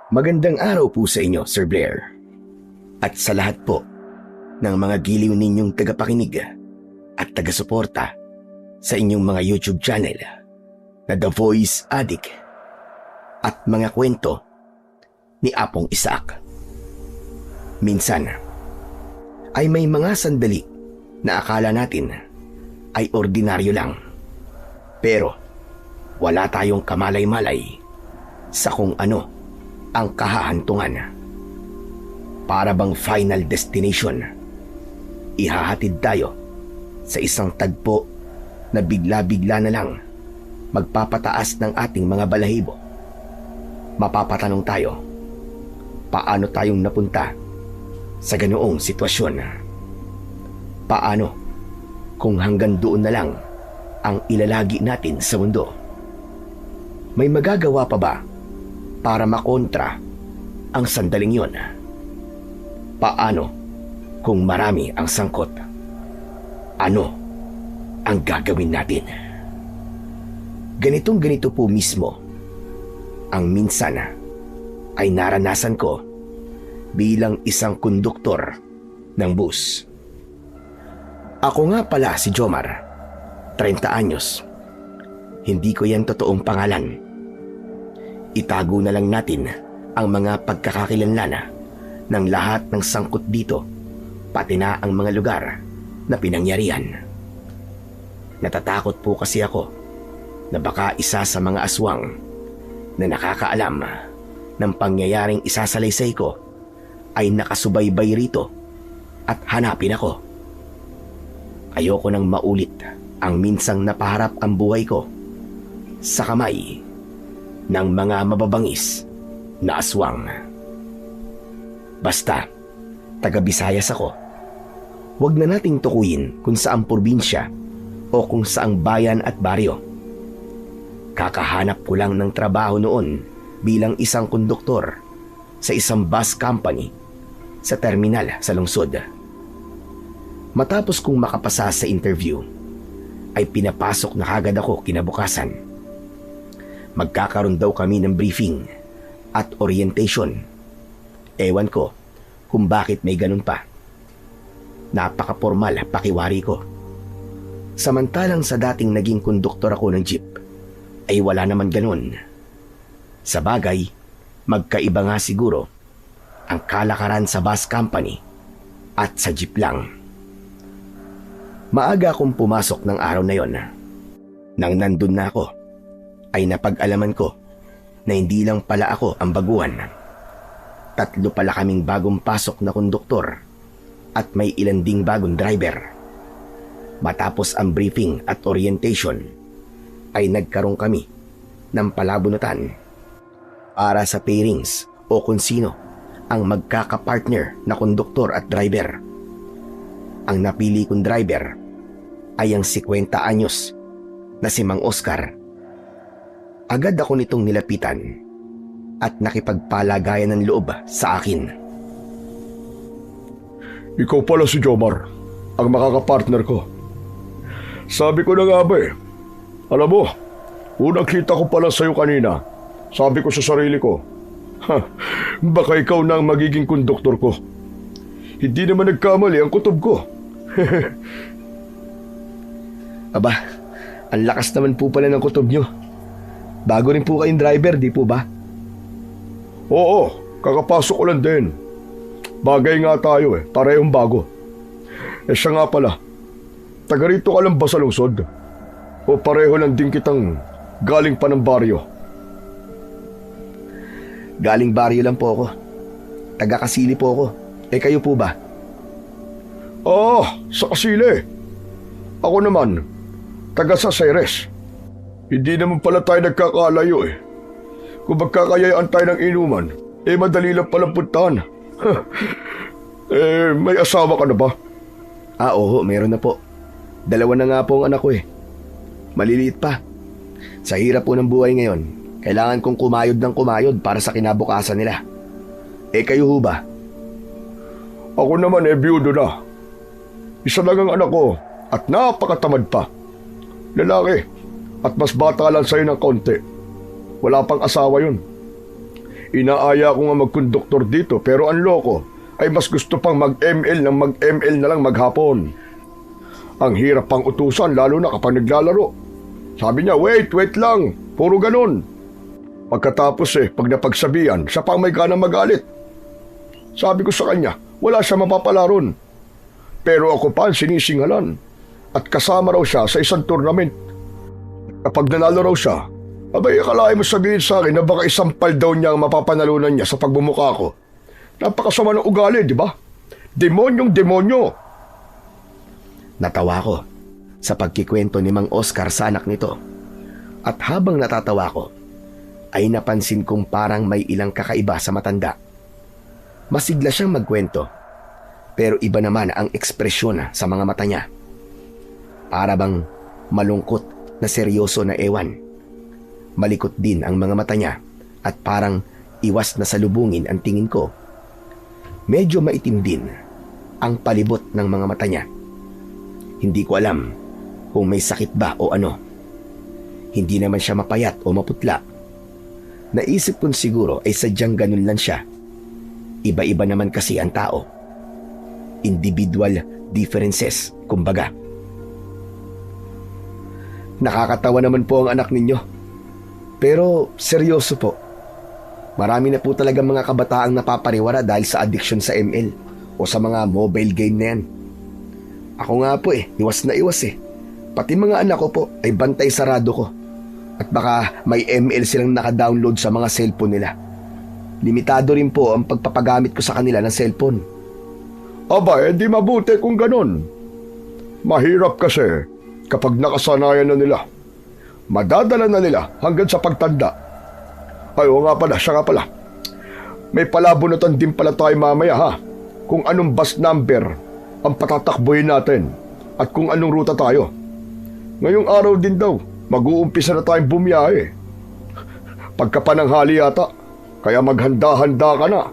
Magandang araw po sa inyo, Sir Blair. At sa lahat po ng mga giliw ninyong tagapakinig at taga-suporta sa inyong mga YouTube channel na The Voice Addict at mga kwento ni Apong Isaac. Minsan ay may mga sandali na akala natin ay ordinaryo lang. Pero wala tayong kamalay-malay sa kung ano ang kahahantungan. Para bang final destination, ihahatid tayo sa isang tagpo na bigla-bigla na lang magpapataas ng ating mga balahibo. Mapapatanong tayo, paano tayong napunta sa ganoong sitwasyon? Paano kung hanggang doon na lang ang ilalagi natin sa mundo? May magagawa pa ba para makontra ang sandaling yon? Paano kung marami ang sangkot? Ano ang gagawin natin? Ganito po mismo ang minsan ay naranasan ko bilang isang konduktor ng bus. Ako nga pala si Jomar, 30 anyos. Hindi ko yan totoong pangalan. Itago na lang natin ang mga pagkakakilanlan ng lahat ng sangkot dito, pati na ang mga lugar na pinangyarihan. Natatakot po kasi ako na baka isa sa mga aswang na nakakaalam ng pangyayaring isasalaysay ko ay nakasubaybay rito at hanapin ako. Ayoko nang maulit ang minsang napaharap ang buhay ko sa kamay ng mga mababangis na aswang. Basta, taga-Visayas ako. Huwag na nating tukuyin kung saang probinsya o kung saang bayan at baryo. Kakahanap ko lang ng trabaho noon bilang isang konduktor sa isang bus company sa terminal sa lungsod. Matapos kong makapasa sa interview, ay pinapasok na kagad ako kinabukasan. Magkakaroon daw kami ng briefing at orientation. Ewan ko kung bakit may ganun pa. Napaka-formal pakiwari ko. Samantalang sa dating naging konduktor ako ng jeep, ay wala naman ganun. Sa bagay, magkaiba nga siguro ang kalakaran sa bus company at sa jeep lang. Maaga akong pumasok ng araw na yon. Nang nandun na ako, ay napag-alaman ko na hindi lang pala ako ang baguhan. 3 pala kaming bagong pasok na konduktor at may ilan ding bagong driver. Matapos ang briefing at orientation, ay nagkaroon kami ng palabunutan para sa pairings o kung sino ang magkakapartner na konduktor at driver. Ang napili kong driver ay ang 50 anyos na si Mang Oscar. Agad ako nitong nilapitan at nakipagpalagayan ng loob sa akin. Ikaw pala si Jomar, ang makakapartner ko. Sabi ko na nga ba eh. Alam mo, unang kita ko pala sa'yo kanina. Sabi ko sa sarili ko, baka ikaw na ang magiging konduktor ko. Hindi naman nagkamali ang kutob ko. Aba, ang lakas naman po pala ng kutob nyo. Bago rin po kayong driver, di po ba? Oo, kakapasok ko lang din. Bagay nga tayo eh, parehong bago. Siya nga pala, taga rito ka lang ba sa lungsod? O pareho lang din kitang galing pa ng baryo? Galing baryo lang po ako. Taga Kasili po ako. Kayo po ba? Sa Kasili. Ako naman, taga sa Ceres. Hindi naman pala tayo nagkakalayo eh. Kung magkakayayaan tayo ng inuman, madali lang palang puntahan. May asawa ka na ba? Oo, meron na po. 2 na nga po ang anak ko eh. Maliliit pa. Sa hirap po ng buhay ngayon, kailangan kong kumayod ng kumayod para sa kinabukasan nila. Kayo ho ba? Ako naman biyudo na. Isa lang ang anak ko at napakatamad pa. Lalaki at mas bata lang sa'yo ng konti. Wala pang asawa yun. Inaaya ko nga magkonduktor dito pero ang loko ay mas gusto pang mag-ML ng mag-ML na lang maghapon. Ang hirap pang utusan lalo na kapag naglalaro. Sabi niya, wait lang, puro ganun. Pagkatapos pag napagsabihan, siya pang may ganang magalit. Sabi ko sa kanya, wala siya mapapalaron. Pero ako pa ang sinisingalan. At kasama raw siya sa isang tournament. Kapag nanalo raw siya, abay akalain mo sabihin sa akin na baka isampal daw niya ang mapapanalunan niya sa pagbumuka ko. Napakasama ng ugali, di ba? Demonyong demonyo. Natawa ko sa pagkikwento ni Mang Oscar sa anak nito. At habang natatawa ko, ay napansin kong parang may ilang kakaiba sa matanda. Masigla siyang magkwento, pero iba naman ang ekspresyon sa mga mata niya. Para bang malungkot na seryoso na ewan. Malikot din ang mga mata niya at parang iwas na salubungin ang tingin ko. Medyo maitim din ang palibot ng mga mata niya. Hindi ko alam kung may sakit ba o ano. Hindi naman siya mapayat o maputla. Naisip kong siguro ay sadyang ganun lang siya. Iba-iba naman kasi ang tao. Individual differences, kumbaga. Nakakatawa naman po ang anak ninyo. Pero seryoso po. Marami na po talaga mga kabataang napapariwara dahil sa addiction sa ML o sa mga mobile game na yan. Ako nga po iwas na iwas Pati mga anak ko po ay bantay sarado ko. At baka may ML silang naka-download sa mga cellphone nila. Limitado rin po ang pagpapagamit ko sa kanila ng cellphone. Aba, di mabuti kung ganun. Mahirap kasi kapag nakasanayan na nila. Madadala na nila hanggang sa pagtanda. Ay, oo nga pala, siya nga pala. May palabunutan din pala tayo mamaya ha. Kung anong bus number ang patatakbuhin natin at kung anong ruta tayo. Ngayong araw din daw, mag-uumpisa na tayong bumiyahe. Pagkapananghali yata, kaya maghanda-handa ka na.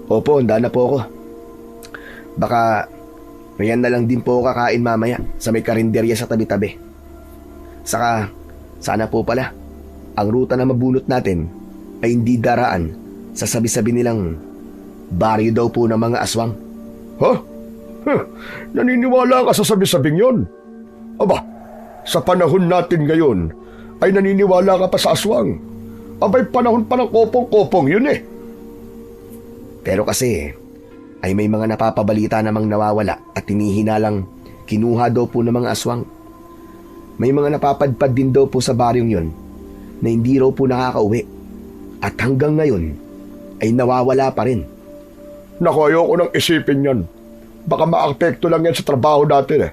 Opo, handa na po ako. Baka mayan na lang din po ako kakain mamaya sa may karinderya sa tabi-tabi. Saka, sana po pala, ang ruta na mabunot natin ay hindi daraan sa sabi-sabi nilang baryo daw po ng mga aswang. Ha? Naniniwala ka sa sabi-sabing yon? Aba, sa panahon natin ngayon ay naniniwala ka pa sa aswang. Abay, panahon pa ng kopong-kopong yun Pero kasi ay may mga napapabalita namang nawawala at hinihinalang kinuha daw po ng mga aswang. May mga napapadpad din daw po sa baryong yon na hindi raw po nakakauwi at hanggang ngayon ay nawawala pa rin. Naku, ayoko nang isipin yan. Baka maapekto lang yan sa trabaho natin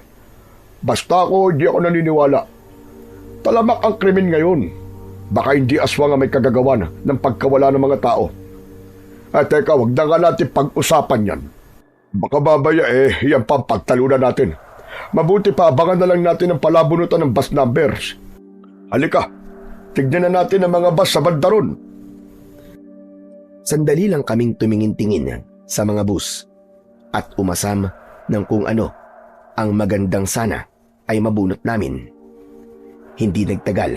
Basta hindi ako naniniwala. Talamak ang krimen ngayon. Baka hindi aswang ang may kagagawan ng pagkawala ng mga tao. Teka, wag na nga natin pag-usapan yan. Baka babaya yan pa ang pagtalunan natin. Mabuti pa, abangan na lang natin ang palabunutan ng bus numbers. Halika, tignan na natin ang mga bus sa banda ron. Sandali lang kaming tumingin-tingin sa mga bus at umasam ng kung ano ang magandang sana ay mabunot namin. Hindi nagtagal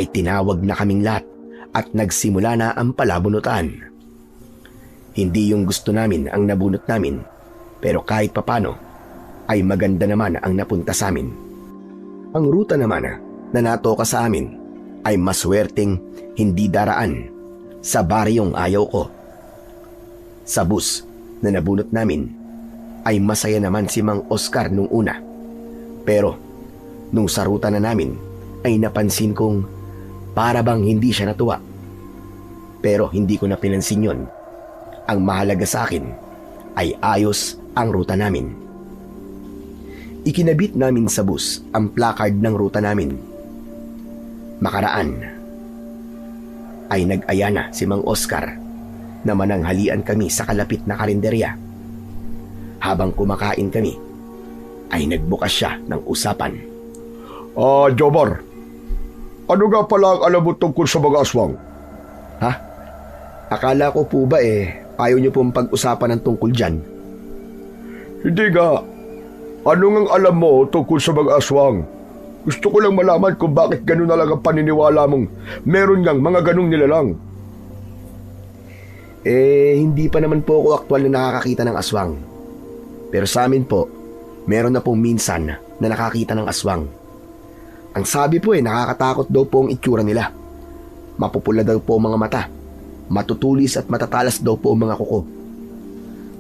ay tinawag na kaming lahat at nagsimula na ang palabunutan. Hindi yung gusto namin ang nabunot namin, pero kahit papano ay maganda naman ang napunta sa amin. Ang ruta naman na natoka sa amin ay maswerteng hindi daraan sa baryong ayaw ko. Sa bus na nabunot namin ay masaya naman si Mang Oscar nung una. Pero nung sa ruta na namin ay napansin kong para bang hindi siya natuwa. Pero hindi ko na pinansin yun. Ang mahalaga sa akin ay ayos ang ruta namin. Ikinabit namin sa bus ang placard ng ruta namin. Makaraan ay nag-aya na si Mang Oscar na mananghalian kami sa kalapit na karinderya. Habang kumakain kami, ay nagbukas siya ng usapan. Jomar, ano nga pala ang alam mo tungkol sa mga aswang? Ha? Akala ko po ba ayaw niyo pong pag-usapan ng tungkol dyan? Hindi nga. Ano ngang alam mo tungkol sa mga aswang? Gusto ko lang malaman kung bakit ganun na lang ang paniniwala mong meron ngang mga ganung nilalang. Hindi pa naman po ako aktual na nakakakita ng aswang. Pero sa amin po, meron na pong minsan na nakakita ng aswang. Ang sabi po nakakatakot daw po ang itsura nila. Mapupula daw po ang mga mata, matutulis at matatalas daw po ang mga kuko.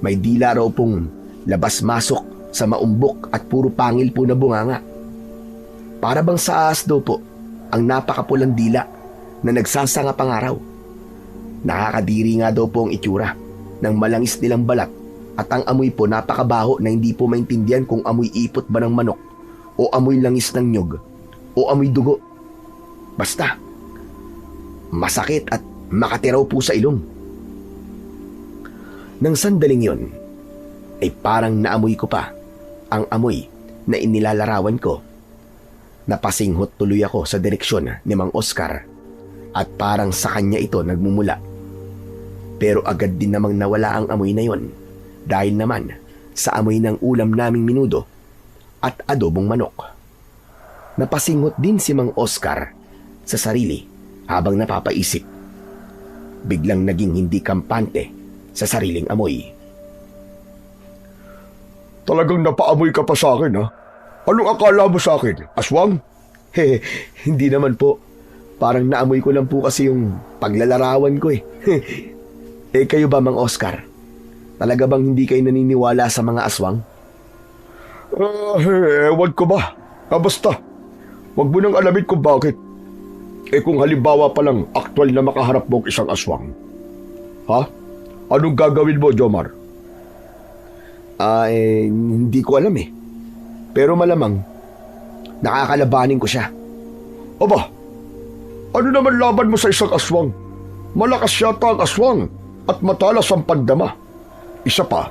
May dila raw pong labas-masok sa maumbok at puro pangil po na bunganga. Para bang sa ahas daw po ang napakapulang dila na nagsasanga pang araw. Nakakadiri nga daw po ang itsura ng malangis nilang balat at ang amoy po napakabaho na hindi po maintindihan kung amoy ipot ba ng manok o amoy langis ng nyog o amoy dugo. Basta, masakit at makatiraw po sa ilong. Nang sandaling yon, ay parang naamoy ko pa ang amoy na inilalarawan ko. Napasinghot tuloy ako sa direksyon ni Mang Oscar at parang sa kanya ito nagmumula. Pero agad din namang nawala ang amoy na yon dahil naman sa amoy ng ulam naming minudo at adobong manok. Napasinghot din si Mang Oscar sa sarili habang napapaisip. Biglang naging hindi kampante sa sariling amoy. Talagang napaamoy ka pa sa akin, ha? Anong akala mo sa akin? Aswang? Hindi naman po. Parang naamoy ko lang po kasi yung paglalarawan ko eh. Kayo ba, Mang Oscar? Talaga bang hindi kayo naniniwala sa mga aswang? Ewan ko ba? Basta, wag mo nang alamin kung bakit. Kung halimbawa pa lang aktwal na makaharap mo ang isang aswang. Ha? Anong gagawin mo, Jomar? Hindi ko alam eh. Pero malamang, nakakalabanin ko siya. Aba, ano naman laban mo sa isang aswang? Malakas yata ang aswang at matalas ang pandama. Isa pa,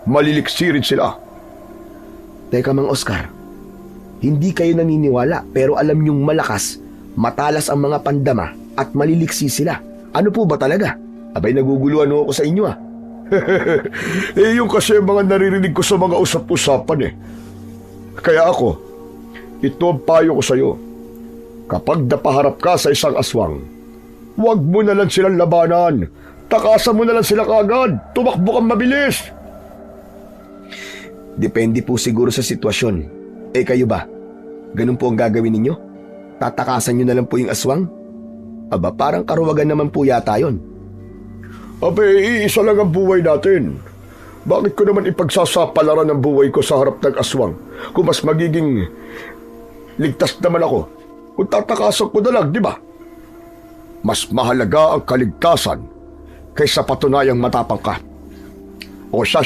maliliksirin sila. Teka, Mang Oscar, hindi kayo naniniwala pero alam niyong malakas, matalas ang mga pandama at maliliksi sila. Ano po ba talaga? Abay, naguguluhan ako sa inyo ah. Yung kasi mga naririnig ko sa mga usap-usapan eh. Kaya ako, ito ang payo ko sa iyo. Kapag napaharap ka sa isang aswang, huwag mo na lang silang labanan. Takasan mo na lang sila kaagad. Tumakbo kang mabilis. Depende po siguro sa sitwasyon. Kayo ba? Ganun po ang gagawin ninyo? Tatakasan nyo na lang po yung aswang? Aba, parang karuwagan naman po yata yun. Abe, iisa lang ang buhay natin. Bakit ko naman ipagsasapalaran ang buhay ko sa harap ng aswang kung mas magiging ligtas naman ako kung tatakasan ko na lang, di ba? Mas mahalaga ang kaligtasan kaysa patunayang matapang ka. O siya.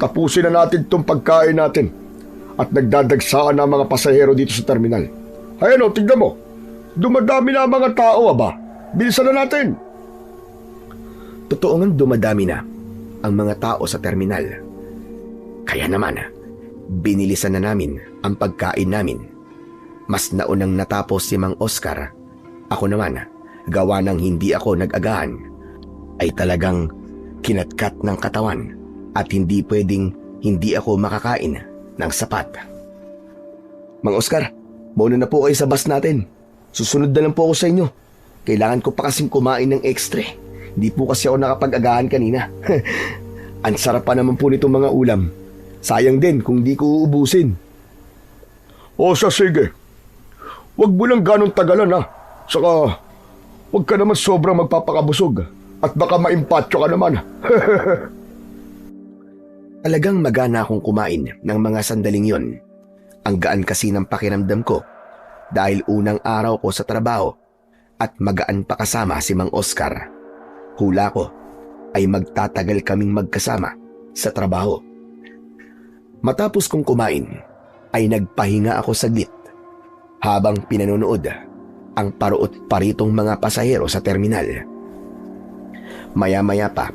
Tapusin na natin itong pagkain natin at nagdadagsaan na mga pasahero dito sa terminal. Ayan o, tignan mo. Dumadami na ang mga tao, aba. Bilisan na natin. Totoo ngang dumadami na ang mga tao sa terminal. Kaya naman, binilisan na namin ang pagkain namin. Mas naunang natapos si Mang Oscar. Ako naman, gawa ng hindi ako nag-agahan, ay talagang kinatkat ng katawan at hindi pwedeng hindi ako makakain ng sapat. Mang Oscar, mauna na po kayo sa bus natin. Susunod na lang po ako sa inyo. Kailangan ko pa kasing kumain ng extra. Hindi po kasi ako nakapag-agahan kanina. Ang sarap pa naman po nitong mga ulam. Sayang din kung di ko uubusin. O sige. Huwag mo lang ganong tagalan ha. Saka, huwag ka naman sobrang magpapakabusog. At baka maimpatyo ka naman. Talagang magana akong kumain ng mga sandaling yon. Ang gaan kasi ng pakiramdam ko dahil unang araw ko sa trabaho at magaan pa kasama si Mang Oscar. Hula ko ay magtatagal kaming magkasama sa trabaho. Matapos kong kumain ay nagpahinga ako saglit habang pinanonood ang paruot-paritong mga pasahero sa terminal. Maya-maya pa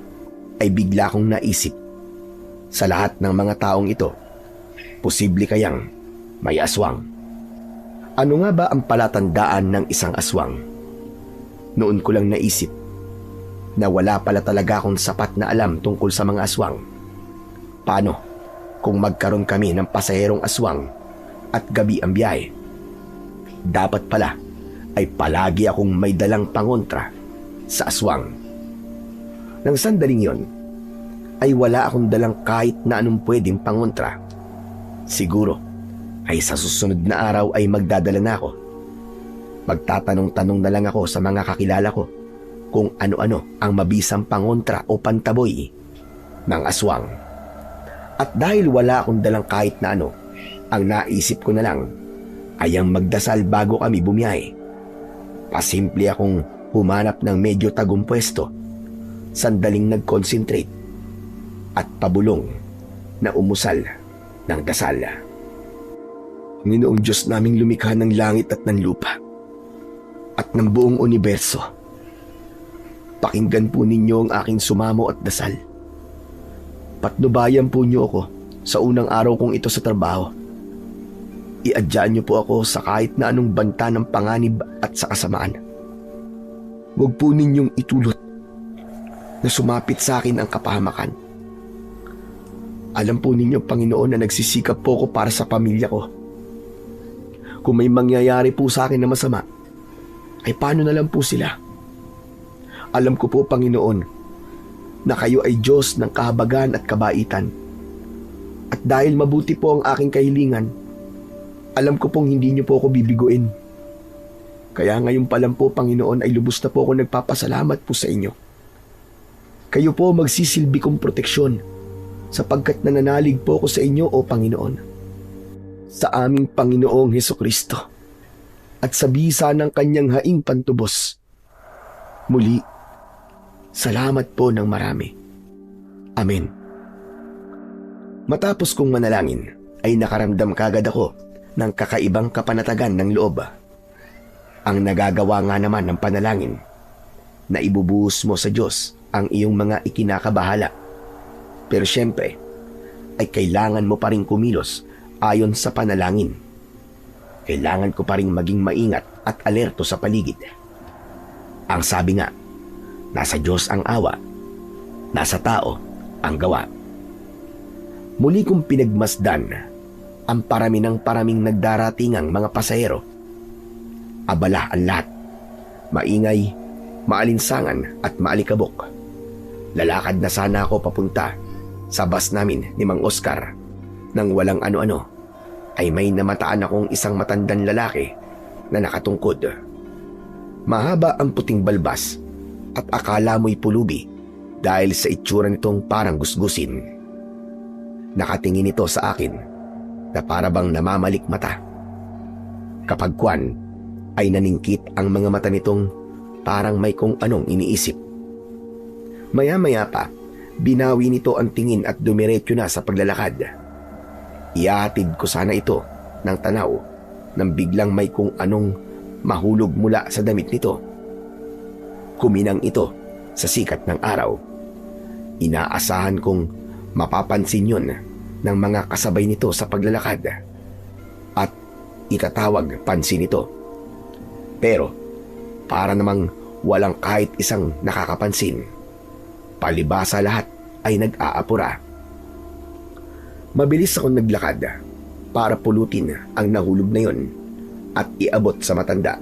ay bigla kong naisip, sa lahat ng mga taong ito, posible kayang may aswang. Ano nga ba ang palatandaan ng isang aswang? Noon ko lang naisip na wala pala talaga akong sapat na alam tungkol sa mga aswang. Paano kung magkaroon kami ng pasaherong aswang at gabi ang biyahe? Dapat pala ay palagi akong may dalang pangontra sa aswang. Nang sandaling yon, ay wala akong dalang kahit na anong pwedeng pangontra. Siguro ay sa susunod na araw ay magdadala na ako. Magtatanong-tanong na lang ako sa mga kakilala ko kung ano-ano ang mabisang pangontra o pantaboy ng aswang. At dahil wala akong dalang kahit na ano, ang naisip ko na lang ay ang magdasal bago kami bumiyahe. Pasimple akong humanap ng medyo tagong pwesto, sandaling nag-concentrate at pabulong na umusal ng dasal. Panginoong Diyos naming lumikha ng langit at ng lupa at ng buong universo, pakinggan po ninyo ang aking sumamo at dasal. Patnubayan po niyo ako sa unang araw kong ito sa trabaho. Iadyaan niyo po ako sa kahit na anong banta ng panganib at sa kasamaan. Huwag po ninyong itulot na sumapit sa akin ang kapahamakan. Alam po ninyo, Panginoon, na nagsisikap po ako para sa pamilya ko. Kung may mangyayari po sa akin na masama, ay paano na lang po sila? Alam ko po, Panginoon, na kayo ay Diyos ng kahabagan at kabaitan. At dahil mabuti po ang aking kahilingan, alam ko pong hindi niyo po ako bibiguin. Kaya ngayon pa lang po, Panginoon, ay lubos na po ako nagpapasalamat po sa inyo. Kayo po magsisilbi kong proteksyon sapagkat nananalig po ako sa inyo, O Panginoon. Sa aming Panginoong Hesukristo at sa bisa ng kanyang haing pantubos. Muli, salamat po ng marami. Amen. Matapos kong manalangin, ay nakaramdam kagad ako ng kakaibang kapanatagan ng loob. Ang nagagawa nga naman ng panalangin na ibubuhos mo sa Diyos ang iyong mga ikinakabahala. Pero syempre, ay kailangan mo pa rin kumilos ayon sa panalangin. Kailangan ko pa rin maging maingat at alerto sa paligid. Ang sabi nga, nasa Diyos ang awa, nasa tao ang gawa. Muli kong pinagmasdan ang parami ng paraming nagdaratingang mga pasahero. Abala ang lahat, maingay, maalinsangan at maalikabok. Lalakad na sana ako papunta sa bus namin ni Mang Oscar nang walang ano-ano ay may namataan akong isang matandang lalaki na nakatungkod. Mahaba ang puting balbas at akala mo'y pulubi dahil sa itsura nitong parang gusgusin. Nakatingin ito sa akin na para bang namamalik mata. Kapag kwan, ay naningkit ang mga mata nitong parang may kung anong iniisip. Maya-maya pa, binawi nito ang tingin at dumiretso na sa paglalakad. Iatid ko sana ito ng tanaw nang biglang may kung anong mahulog mula sa damit nito. Kuminang ito sa sikat ng araw. Inaasahan kong mapapansin yun ng mga kasabay nito sa paglalakad at itatawag pansin ito. Pero para namang walang kahit isang nakakapansin, palibasa lahat ay nag-aapura. Mabilis akong naglakad para pulutin ang nahulog na yon at iabot sa matanda.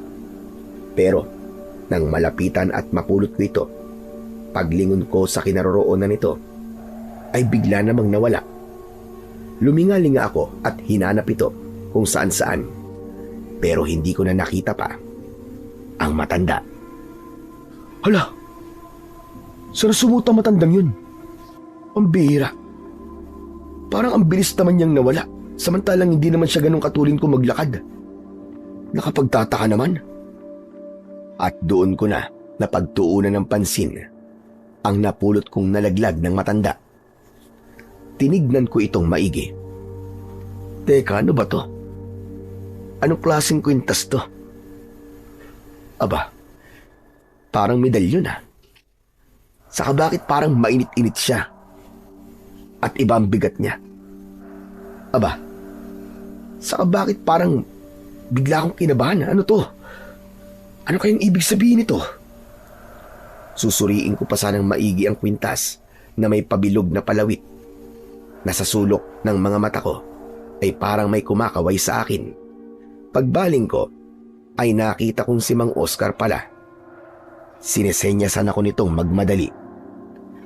Pero nang malapitan at mapulot ko ito, paglingon ko sa kinaroroonan nito, ay bigla namang nawala. Lumingalinga ako at hinanap ito kung saan-saan, pero hindi ko na nakita pa ang matanda. Hala! Saan sumuta matandang yun? Ang bihira. Parang ang bilis naman niyang nawala, samantalang hindi naman siya ganun katulin ko maglakad. Nakapagtataka naman. At doon ko na napagtuunan ng pansin ang napulot kong nalaglag ng matanda. Tinignan ko itong maigi. Teka, ano ba to? Anong klaseng kwintas to? Aba, parang medalyon ah. Saka bakit parang mainit-init siya? At iba ang bigat niya. Aba, saka bakit parang bigla akong kinabahan? Ano to? Ano kayang ibig sabihin nito? Susuriin ko pa sanang maigi ang kwintas na may pabilog na palawit. Nasa sulok ng mga mata ko ay parang may kumakaway sa akin. Pagbaling ko ay nakita kong si Mang Oscar pala. Sinesenyasan ako nitong magmadali.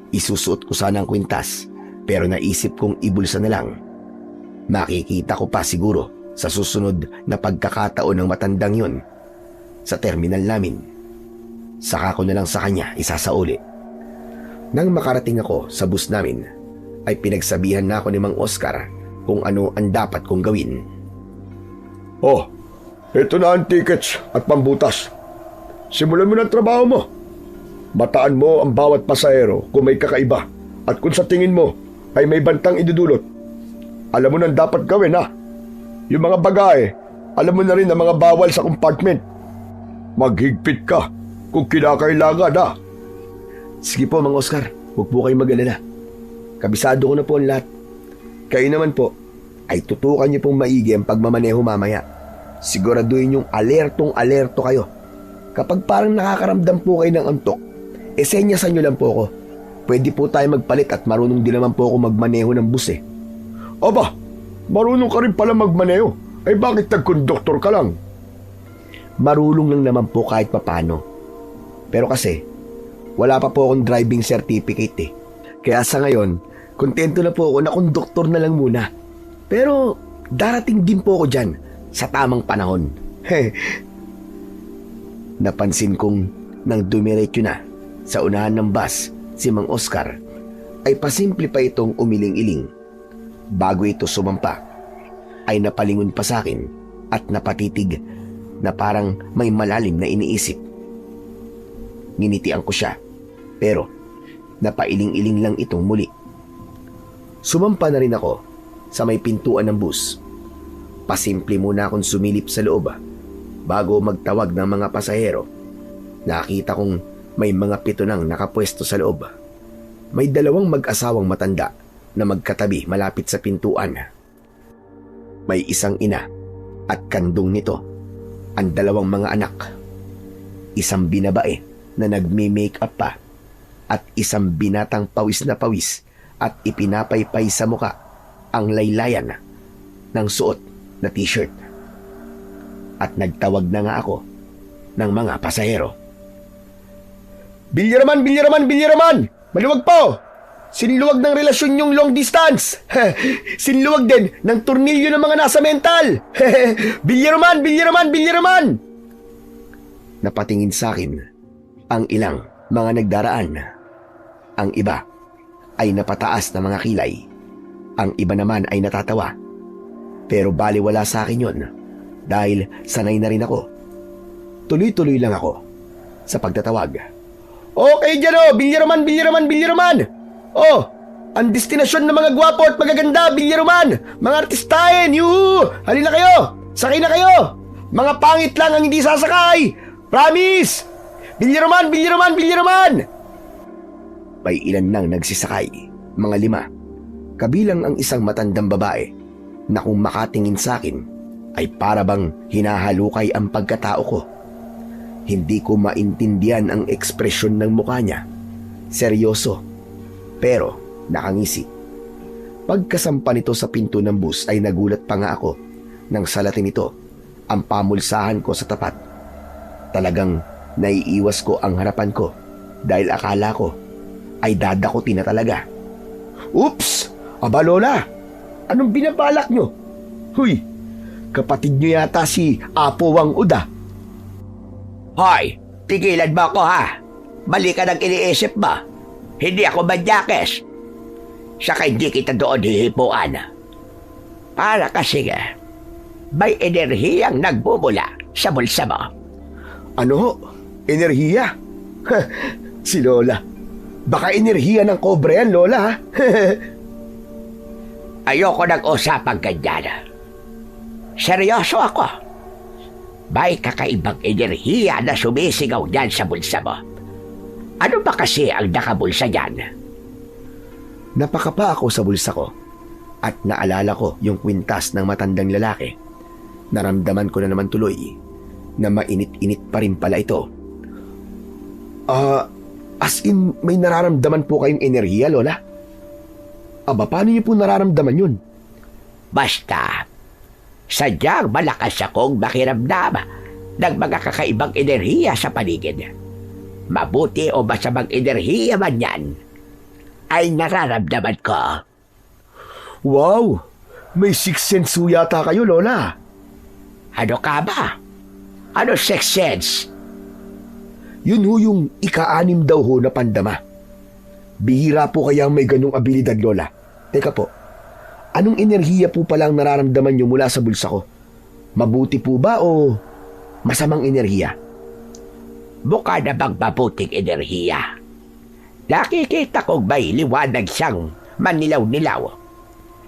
Isusuot ko sana ang kwintas pero naisip kong ibulsa na lang. Makikita ko pa siguro sa susunod na pagkakataon ng matandang yun sa terminal namin. Saka ko na lang sa kanya isasauli. Nang makarating ako sa bus namin, ay pinagsabihan na ako ni Mang Oscar kung ano ang dapat kong gawin. Oh, ito na ang tickets at pambutas. Simulan mo ng trabaho mo. Mataan mo ang bawat pasahero kung may kakaiba at kung sa tingin mo ay may bantang idudulot. Alam mo nang dapat gawin, ha? Yung mga bagahe, alam mo na rin ang mga bawal sa compartment. Maghigpit ka kung kinakailangan, ha? Sige po, Mang Oscar. Huwag po kayong mag-alala. Kabisado ko na po ang lahat. Kayo naman po ay tutukan niyo pong maigi ang pagmamaneho mamaya. Siguraduhin yung alertong-alerto kayo. Kapag parang nakakaramdam po kayo ng antok, senyasan niyo lang po ako. Pwede po tayo magpalit at marunong din naman po ako magmaneho ng bus eh. Aba, marunong ka rin pala magmaneho. Ay bakit nagkonduktor ka lang? Marunong lang naman po kahit papano. Pero kasi, wala pa po akong driving certificate eh. Kaya sa ngayon, kontento na po ako na konduktor na lang muna. Pero darating din po ako dyan sa tamang panahon. Napansin kong nang dumiretso na sa unahan ng bus si Mang Oscar ay pasimple pa itong umiling-iling. Bago ito sumampa ay napalingon pa sa akin at napatitig na parang may malalim na iniisip. Nginitian ko siya pero napailing-iling lang itong muli. Sumampa na rin ako sa may pintuan ng bus. Pasimple muna akong sumilip sa loob bago magtawag ng mga pasahero. Nakita kong may mga 7 nang nakapwesto sa loob. May 2 mag-asawang matanda na magkatabi malapit sa pintuan. May isang ina at kandong nito ang 2 mga anak. Isang binabae na nagme-makeup pa at isang binatang pawis na pawis at ipinapaypay sa muka ang laylayan ng suot na t-shirt. At nagtawag na nga ako ng mga pasahero. Bilyaraman, bilyaraman, bilyaraman! Maluwag po! Sinluwag ng relasyon yung long distance! Sinluwag din ng tornilyo ng mga nasa mental! Bilyaraman, bilyaraman, bilyaraman! Napatingin sa akin ang ilang mga nagdaraan. Ang iba ay napataas na mga kilay. Ang iba naman ay natatawa. Pero baliwala sa akin yun dahil sanay na rin ako. Tuloy-tuloy lang ako sa pagtatawag. Okay dyan o! Bilyaraman, bilyaraman, bilyaraman! Oh! Ang destinasyon ng mga gwapo at magaganda, bilyaraman! Mga artistahin! Yuhu! Halina kayo! Sakay na kayo! Mga pangit lang ang hindi sasakay! Promise! Bilyaraman, bilyaraman, bilyaraman! May ilan nang nagsisakay, mga 5. Kabilang ang isang matandang babae na kung makatingin sa akin ay para bang hinahalukay ang pagkatao ko. Hindi ko maintindihan ang ekspresyon ng mukha niya. Seryoso, pero nakangisi. Pagkasampa nito sa pinto ng bus ay nagulat pa nga ako nang salatin nito ang pamulsahan ko sa tapat. Talagang naiiwas ko ang harapan ko dahil akala ko ay dadakutin na talaga. Oops! Aba Lola, anong binabalak nyo? Huy, kapatid nyo yata si Apo Wang Uda. Hoy, tigilan mo ako ha. Mali ka nang iniisip mo. Hindi ako Manyakes. Saka hindi kita doon hihipuan. Para kasi may enerhiyang nagbubula sa bulsa mo. Ano ho? Enerhiya? Si Lola. Baka enerhiya ng kobra yan, Lola, ha? Ayoko nag-usapang ganyan. Seryoso ako. May kakaibang enerhiya na sumisigaw dyan sa bulsa mo. Ano ba kasi ang nakabulsa dyan? Napakapa ako sa bulsa ko at naalala ko yung kwintas ng matandang lalaki. Naramdaman ko na naman tuloy na mainit-init pa rin pala ito. As in, may nararamdaman po kayong enerhiya, Lola? Aba, paano niyo po nararamdaman yun? Basta, sadyang malakas akong makiramdam ng mga kakaibang enerhiya sa paligid. Mabuti o masamang enerhiya man yan, ay nararamdaman ko. Wow! May sixth sense ho yata kayo, Lola. Ano ka ba? Ano sixth sense? Yun ho yung ika-anim daw ho na pandama. Bihira po kaya may ganong abilidad, Lola. Teka po, anong enerhiya po palang nararamdaman nyo mula sa bulsa ko? Mabuti po ba o masamang enerhiya? Mukha na bang mabuting enerhiya? Nakikita kong may liwanag siyang manilaw-nilaw.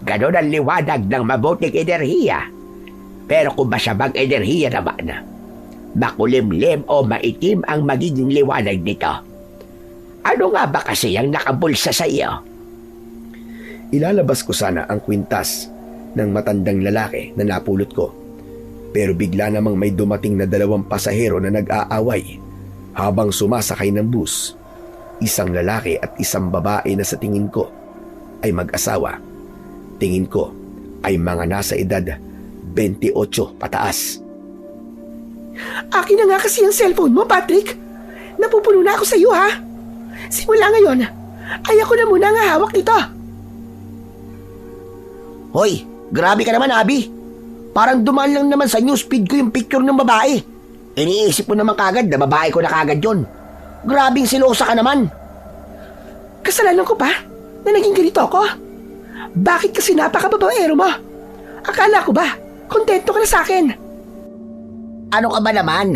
Ganon ang liwanag ng mabuting enerhiya. Pero kung masamang enerhiya naman, makulimlim o maitim ang magiging liwanag nito. Ano nga ba kasi ang nakabulsa sa iyo? Ilalabas ko sana ang kwintas ng matandang lalaki na napulot ko. Pero bigla namang may dumating na 2 pasahero na nag-aaway habang sumasakay ng bus. Isang lalaki at isang babae na sa tingin ko ay mag-asawa. Tingin ko ay mga nasa edad 28 pataas. Akin na nga kasi ang cellphone mo, Patrick. Napupuno na ako sa iyo, ha? Simula ngayon, ay ako na muna ang hawak nito. Hoy, grabe ka naman, Abby. Parang dumaan lang naman sa newsfeed ko yung picture ng babae. Iniisip mo naman kagad na babae ko na kagad yun. Grabing silosa ka naman. Kasalanan ko pa na naging ganito ako? Bakit kasi napakababaero mo? Akala ko ba, kontento ka na sa akin? Ano ka ba naman?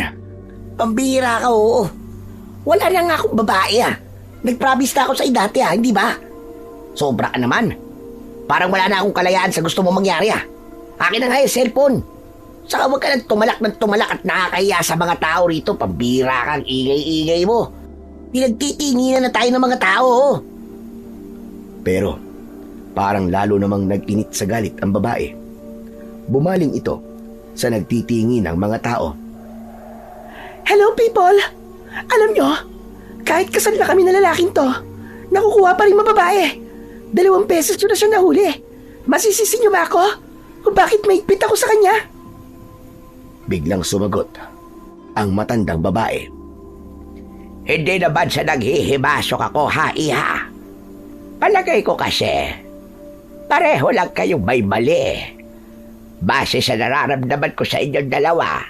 Pambihira ka, oo. Wala na nga akong babae, Nag-promise na ako sa dati, hindi ba? Sobra ka naman. Parang wala na akong kalayaan sa gusto mong mangyari, Akin na nga yung cellphone. Saka huwag ka ng tumalak at nakakahiya sa mga tao rito. Pambihira kang ingay-ingay mo. Pinagtitinginan na tayo ng mga tao, Pero parang lalo namang nag-init sa galit ang babae. Bumaling ito sa nagtitingin ng mga tao. Hello, people! Alam nyo, kahit kasal na kami na lalaking to, nakukuha pa rin mababae. 2 beses yun na siya nahuli. Masisisi nyo ba ako kung bakit maigpit ako sa kanya? Biglang sumagot ang matandang babae. Hindi naman sa naghihimasok ako, iha. Palagay ko kasi, pareho lang kayong may mali. Base sa nararamdaman ko sa inyong dalawa,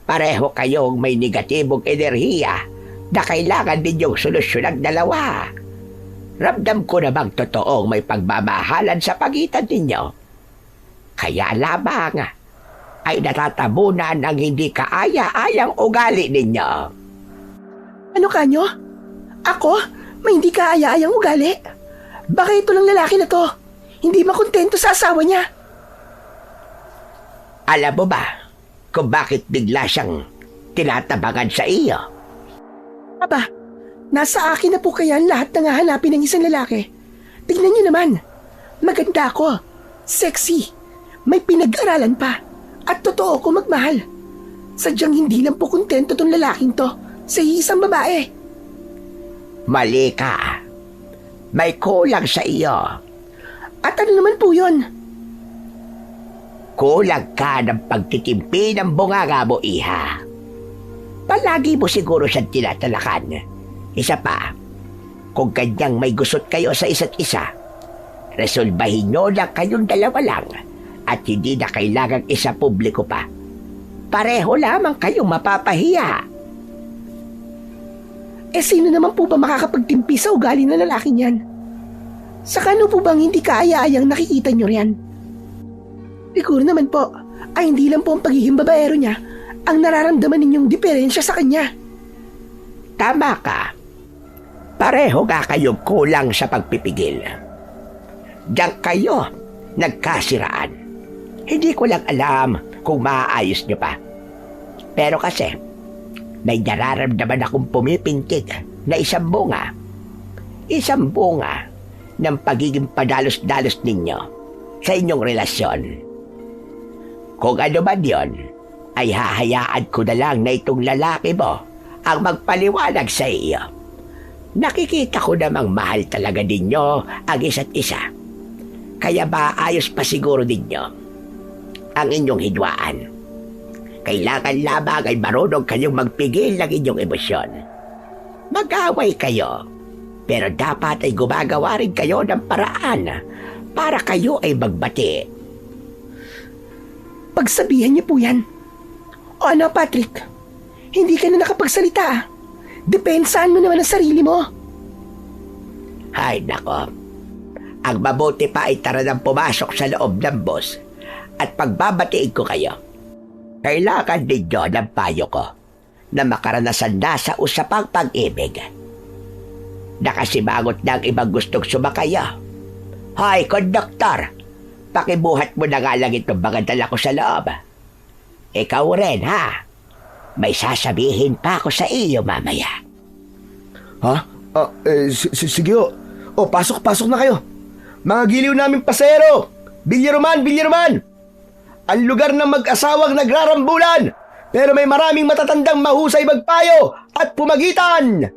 pareho kayong may negatibong enerhiya na kailangan ninyong solusyon ng dalawa. Ramdam ko namang totoong may pagmamahalan sa pagitan ninyo. Kaya lamang ay natatabunan ng hindi kaaya-ayang ugali ninyo. Ano kanyo? Ako? May hindi kaaya-ayang ugali? Baka ito lang lalaki na to hindi makontento sa asawa niya. Alam mo ba kung bakit bigla siyang tinatabangan sa iyo? Aba, nasa akin na po kaya ang lahat ng hahanapin ng isang lalaki. Tignan niyo naman. Maganda ako. Sexy. May pinag-aralan pa. At totoo ko magmahal. Sadyang hindi lang po kontento tong lalaking to sa isang babae. Mali ka. May kulang sa iyo. At ano naman po yun? Kulang ka ng pagtitimpi ng bunganga mo, iha. Palagi mo siguro siyang tinatalakan. Isa pa, kung kanyang may gusot kayo sa isa't isa, resolbahin nyo na kayong dalawa lang at hindi na kailangang isa publiko pa. Pareho lamang kayong mapapahiya. Sino naman po ba makakapagtimpi sa ugali ng lalaking yan? Saka ano po bang hindi kaaya-ayang nakikita nyo riyan? Siguro naman po, ay hindi lang po ang pagiging babaero niya ang nararamdaman ninyong diferensya sa kanya. Tama ka. Pareho nga kayong kulang sa pagpipigil. Diyan kayo nagkasiraan. Hindi ko lang alam kung maaayos niyo pa. Pero kasi, may nararamdaman akong pumipintig na isang bunga. Isang bunga ng pagiging padalos-dalos ninyo sa inyong relasyon. Kung ano man yon, ay hahayaan ko na lang na itong lalaki mo ang magpaliwanag sa iyo. Nakikita ko namang mahal talaga ninyo ang isa't isa. Kaya maayos pa siguro ninyo ang inyong hidwaan. Kailangan lamang ay marunong kayong magpigil ng inyong emosyon. Mag-away kayo, Pero dapat ay gumagawa rin kayo ng paraan para kayo ay magbati. Pagsabihan niyo po yan. O ano, Patrick? Hindi ka na nakapagsalita ah. Depensahan mo naman ang sarili mo. Hay nako. Ang mabuti pa ay tara nang pumasok sa loob ng bus at pagbabatiin ko kayo. Kailangan ninyo ng payo ko na makaranasan na sa usapang pag-ibig. Nakasimangot na ang ibang gustong sumakay. Hoy, konduktor! Pakibuhat mo na nga lang itong mga dala ko sa loob. Ikaw rin, ha? May sasabihin pa ako sa iyo mamaya. Ha? Sige o. O, pasok na kayo. Mga giliw naming pasero! Bilyaruman! Ang lugar ng mag-asawang nagrarambulan, pero may maraming matatandang mahusay magpayo at pumagitan!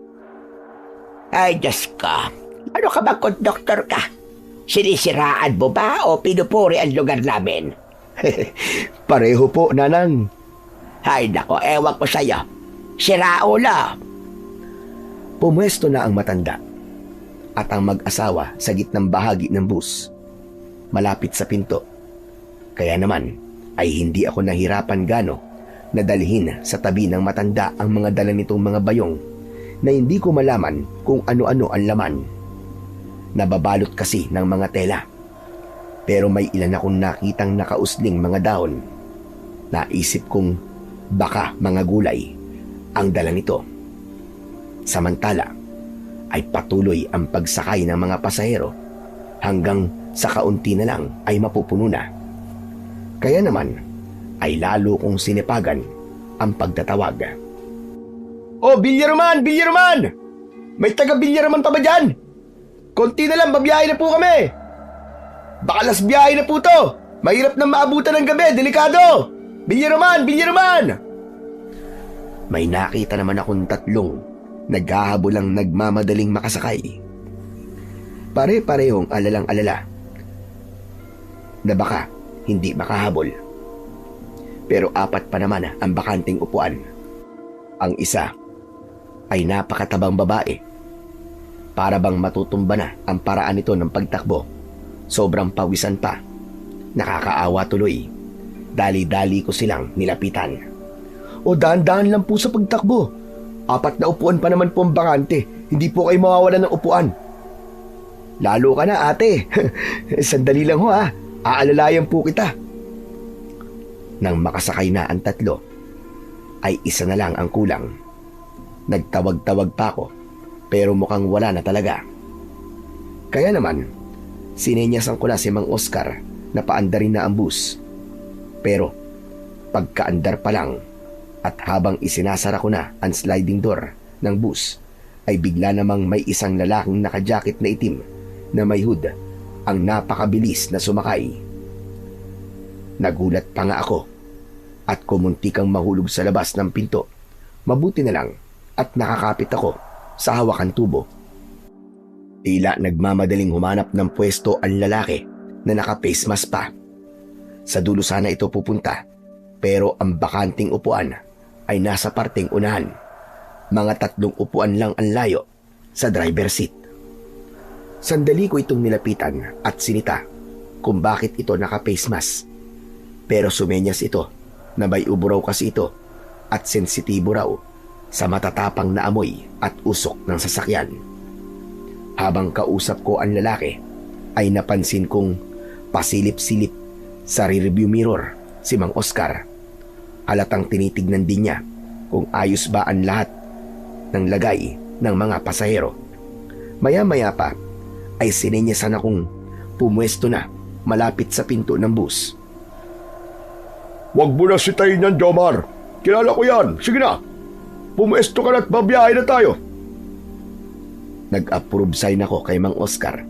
Ay, Diyos ko. Ano ka ba, konduktor ka? Sinisiraan mo ba o pinupuri ang lugar namin? Pareho po, Nanang. Ay, nako, ewan ko sa'yo. Siraulo! Pumwesto na ang matanda at ang mag-asawa sa gitnang bahagi ng bus, malapit sa pinto. Kaya naman ay hindi ako nahirapan gano na dalhin sa tabi ng matanda ang mga dala nitong mga bayong na hindi ko malaman kung ano-ano ang laman. Nababalot kasi ng mga tela. Pero may ilan akong nakitang nakausling mga dahon. Naisip kong baka mga gulay ang dala nito. Samantala ay patuloy ang pagsakay ng mga pasahero hanggang sa kaunti na lang ay mapupuno na. Kaya naman ay lalo kong sinipagan ang pagtatawag. Oh, Bilyaruman! May taga-Bilyaruman pa ba dyan? Konti na lang, babiyahe na po kami. Bakalas biyahe na po to. Mahirap na maabutan ng gabi, delikado. Bilyaruman! May nakita naman akong tatlong naghahabolang nagmamadaling makasakay. Pare-parehong alalang-alala na baka hindi makahabol. Pero 4 pa naman ang bakanting upuan. Ang isa ay napakatabang babae. Para bang matutumba na ang paraan nito ng pagtakbo. Sobrang pawisan pa. Nakakaawa tuloy. Dali-dali ko silang nilapitan. O dahan-dahan lang po sa pagtakbo. 4 na upuan pa naman po ang bakante. Hindi po kayo mawawalan ng upuan. Lalo ka na, ate. Sandali lang ho ha. Aalalayan po kita. Nang makasakay na ang 3, ay isa na lang ang kulang. Nagtawag-tawag pa ako, pero mukhang wala na talaga. Kaya naman, sinenyasan ko na si Mang Oscar na paandarin na ang bus. Pero pagkaandar pa lang at habang isinasara ko na ang sliding door ng bus, ay bigla namang may isang lalaking nakajacket na itim na may hood ang napakabilis na sumakay. Nagulat pa nga ako at kumuntikang mahulog sa labas ng pinto. Mabuti na lang at nakakapit ako sa hawakan tubo. Tila nagmamadaling humanap ng pwesto ang lalaki na naka-face mask pa. Sa dulo sana ito pupunta, pero ang bakanting upuan ay nasa parteng unahan. Mga 3 upuan lang ang layo sa driver seat. Sandali ko itong nilapitan at sinita kung bakit ito naka-face mask. Pero sumenyas ito na may ubo raw kasi ito at sensitibo raw sa matatapang na amoy at usok ng sasakyan. Habang kausap ko ang lalaki, ay napansin kong pasilip-silip sa rearview mirror si Mang Oscar. Halatang tinitignan din niya kung ayos ba ang lahat ng lagay ng mga pasahero. Maya-maya pa ay sinenyasan akong pumwesto na malapit sa pinto ng bus. Huwag mo na sitayin yan, Jomar. Kilala ko yan. Sige na. Pumuesto ka na at babiyahe na tayo. Nag-approve sign ako kay Mang Oscar.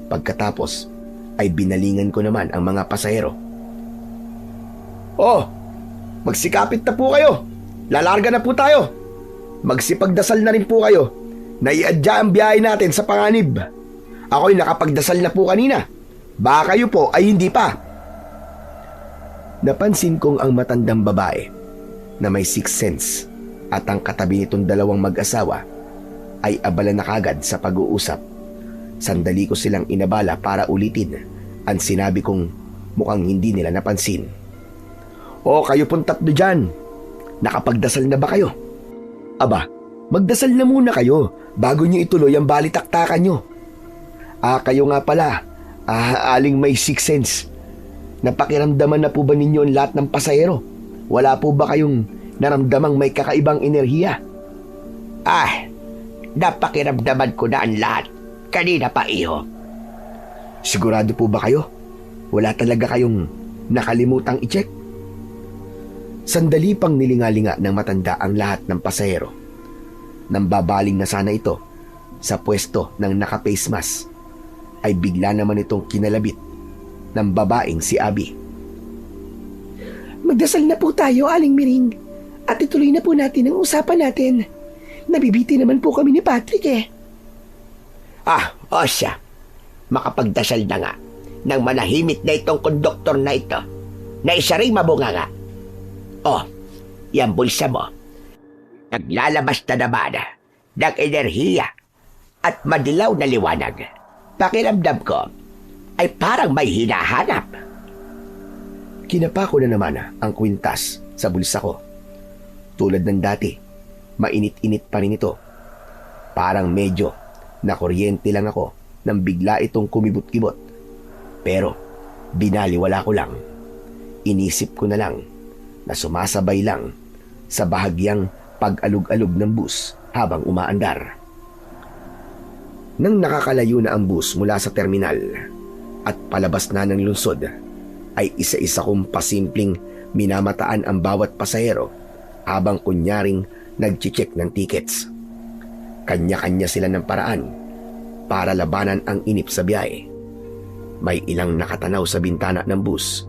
Pagkatapos ay binalingan ko naman ang mga pasahero. Oh, magsikapit na po kayo. Lalarga na po tayo. Magsipagdasal na rin po kayo na iadya ang biyahe natin sa panganib. Ako'y nakapagdasal na po kanina. Baka kayo po ay hindi pa. Napansin kong ang matandang babae na may 6th sense at ang katabi nitong 2 mag-asawa ay abala na kagad sa pag-uusap. Sandali ko silang inabala para ulitin ang sinabi kong mukhang hindi nila napansin. O kayo pong tatlo dyan, nakapagdasal na ba kayo? Aba, magdasal na muna kayo bago nyo ituloy ang balitaktakan nyo. Kayo nga pala, aling may sixth sense. Napakiramdaman na po ba ninyo ang lahat ng pasahero? Wala po ba kayong naramdamang may kakaibang enerhiya? Napakiramdaman ko na ang lahat. Kanina pa, iho. Sigurado po ba kayo? Wala talaga kayong nakalimutang i-check? Sandali pang nilingalinga ng matanda ang lahat ng pasahero. Nang babaling na sana ito sa pwesto ng naka-face mask, ay bigla naman itong kinalabit ng babaeng si Abby. Magdasal na po tayo, Aling Miring. At ituloy na po natin ang usapan natin. Nabibiti naman po kami ni Patrick eh. O siya. Makapagdasal na nga nang manahimik na itong konduktor na ito na isa ring mabunganga. Yan bulsa mo. Naglalabas na naman ng enerhiya at madilaw na liwanag. Pakiramdam ko ay parang may hinahanap. Kinapa ko na naman ang kwintas sa bulsa ko. Tulad ng dati, mainit-init pa rin ito. Parang medyo nakuryente lang ako nang bigla itong kumibot-kibot. Pero binaliwala ko lang. Inisip ko na lang na sumasabay lang sa bahagyang pag-alug-alug ng bus habang umaandar. Nang nakakalayo na ang bus mula sa terminal at palabas na ng lungsod, ay isa-isa kong pasimpleng minamataan ang bawat pasahero habang kunyaring nag-check ng tickets. Kanya-kanya sila ng paraan para labanan ang inip sa biyahe. May ilang nakatanaw sa bintana ng bus.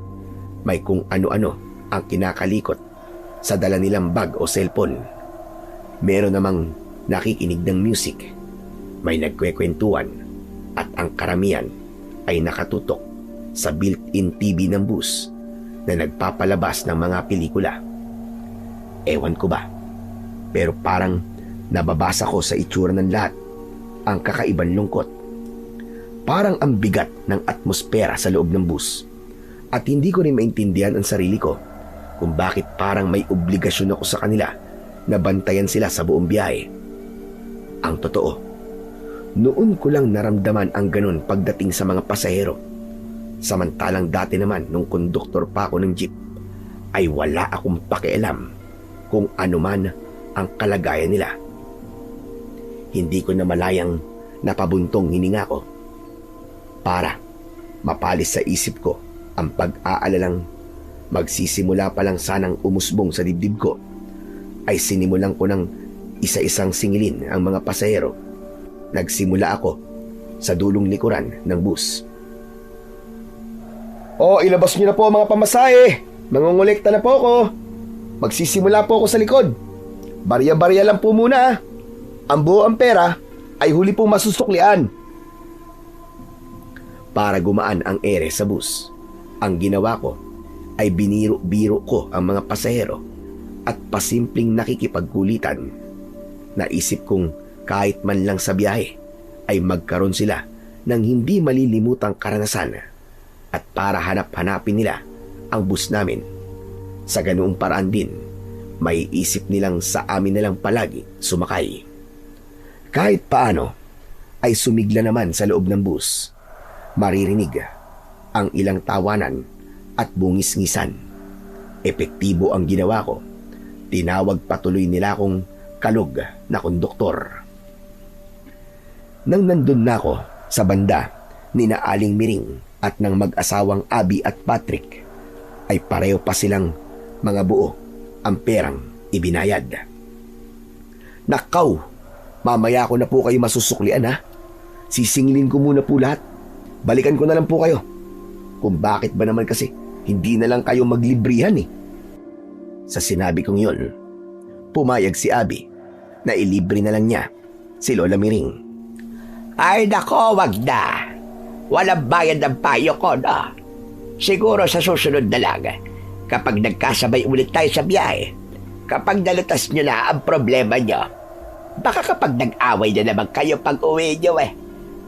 May kung ano-ano ang kinakalikot sa dala nilang bag o cellphone. Meron namang nakikinig ng music. May nagkwekwentuhan at ang karamihan ay nakatutok sa built-in TV ng bus na nagpapalabas ng mga pelikula. Ewan ko ba, pero parang nababasa ko sa itsura ng lahat ang kakaibang lungkot. Parang ang bigat ng atmosfera sa loob ng bus at hindi ko rin maintindihan ang sarili ko kung bakit parang may obligasyon ako sa kanila na bantayan sila sa buong biyahe. Ang totoo, noon ko lang naramdaman ang ganun pagdating sa mga pasahero. Samantalang dati naman nung konduktor pa ako ng jeep, ay wala akong pakialam kung ano man ang kalagayan nila. Hindi ko na malayang napabuntong hininga ko para mapalis sa isip ko ang pag-aalalang magsisimula pa lang sanang umusbong sa dibdib ko, ay sinimulan ko ng isa-isang singilin ang mga pasahero. Nagsimula ako sa dulong likuran ng bus. Ilabas niyo na po mga pamasahe. Nangongolekta na po ako. Magsisimula po ako sa likod. Barya-barya lang po muna. Ang buo ang pera ay huli pong masusuklian. Para gumaan ang ere sa bus, ang ginawa ko ay biniro-biro ko ang mga pasahero at pasimpleng nakikipagkulitan. Naisip kong kahit man lang sa biyahe ay magkaroon sila ng hindi malilimutang karanasan at para hanap-hanapin nila ang bus namin. Sa ganoong paraan din, may isip nilang sa amin na lang palagi sumakay. Kahit paano ay sumigla naman sa loob ng bus. Maririnig ang ilang tawanan at bungis-ngisan. Epektibo ang ginawa ko. Tinawag patuloy nila akong kalog na konduktor. Nang nandun na ako sa banda ni na Aling Miring at ng mag-asawang Abby at Patrick, ay pareho pa silang mga buo ang perang ibinayad. Nakaw, mamaya ko na po kayo masusuklian ha. Sisingilin ko muna po lahat. Balikan ko na lang po kayo. Kung bakit ba naman kasi hindi na lang kayo maglibrihan eh. Sa sinabi kong yun, pumayag si Abby na ilibre na lang niya si Lola Miring. Ay nako, wag na. Walang bayad ng payo ko, no? Siguro sa susunod na lang, kapag nagkasabay ulit tayo sa biyahe, kapag nalutas nyo na ang problema nyo, Baka kapag nag-away na naman kayo pag uwi nyo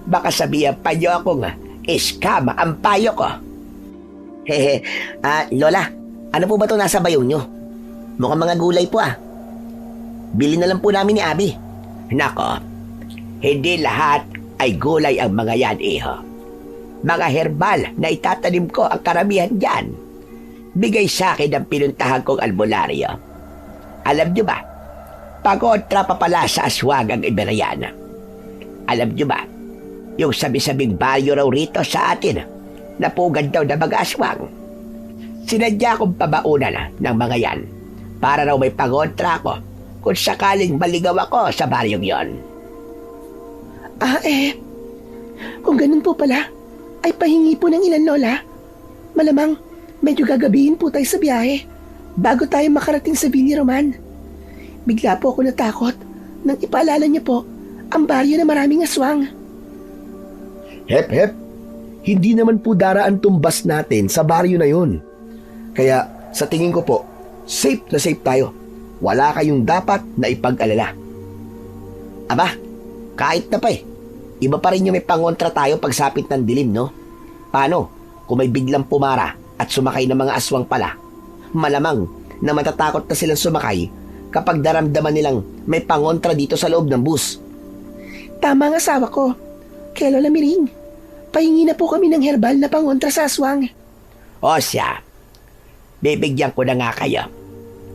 baka sabihan pa nyo akong iskama ang payo ko. Hehe, Lola, ano po ba ito nasa bayo nyo? Mukhang mga gulay po Bili na lang po namin ni Abby. Nako, hindi lahat ay gulay ang mga yan, iho. Mga herbal na itatanim ko ang karamihan dyan. Bigay sa akin ang pinuntahan kong albularyo. Alam nyo ba, pagontra pa pala sa aswang ang Iberiana. Alam nyo ba, yung sabi-sabing baryo raw rito sa atin, napugad daw na mga aswang. Sinadya kong pabaunan ng mga yan para raw may pagontra ko kung sakaling maligaw ako sa baryong yon. Kung ganun po pala, ay pahingi po ng ilan, Lola. Malamang medyo gagabihin po tayo sa biyahe bago tayo makarating sa Villa Roman. Bigla po ako natakot nang ipaalala niya po ang baryo na maraming aswang. Hep, hindi naman po daraan tumbas natin sa baryo na yun. Kaya sa tingin ko po, safe na safe tayo. Wala kayong dapat na ipag-alala. Aba, kahit na pa iba pa rin yung may pangontra tayo pagsapit ng dilim, no? Paano kung may biglang pumara at sumakay ng mga aswang pala? Malamang na matatakot na silang sumakay kapag daramdaman nilang may pangontra dito sa loob ng bus. Tama ang asawa ko. Kaya Lola Miring, pahingi na po kami ng herbal na pangontra sa aswang. O siya, bibigyan ko na nga kayo.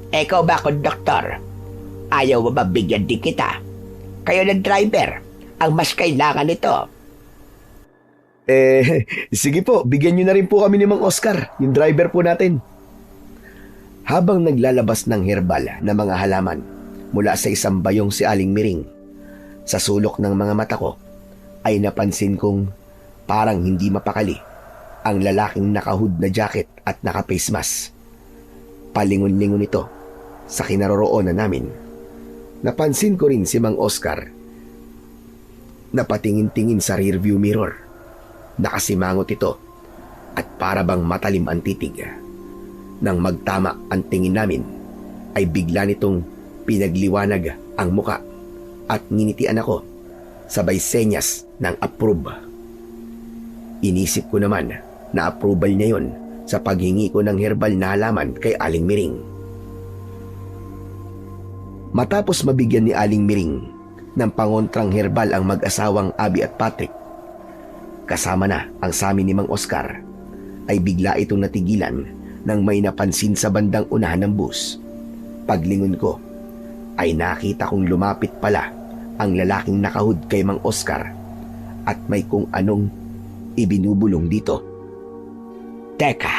Ikaw ba, konduktor? Ayaw mo ba bigyan din kita? Kayo ng driver, ang mas kailangan nito. Sige po, bigyan nyo na rin po kami ni Mang Oscar, yung driver po natin. Habang naglalabas ng herbal na mga halaman mula sa isang bayong si Aling Miring, sa sulok ng mga mata ko ay napansin kong parang hindi mapakali ang lalaking nakahood na jacket at naka-face mask. Palingon-lingon ito sa kinaroroonan namin. Napansin ko rin si Mang Oscar na patingin-tingin sa rearview mirror. Nakasimangot ito at para bang matalim ang titig. Nang magtama ang tingin namin ay bigla nitong pinagliwanag ang muka at nginitian ako sabay senyas ng approve. Inisip ko naman na approval niya yon sa paghingi ko ng herbal na halaman kay Aling Miring. Matapos mabigyan ni Aling Miring ng pangontrang herbal ang mag-asawang Abby at Patrick, kasama na ang samin ni Mang Oscar, ay bigla itong natigilan nang may napansin sa bandang unahan ng bus. Paglingon ko ay nakita kong lumapit pala ang lalaking nakahood kay Mang Oscar at may kung anong ibinubulong dito. Teka,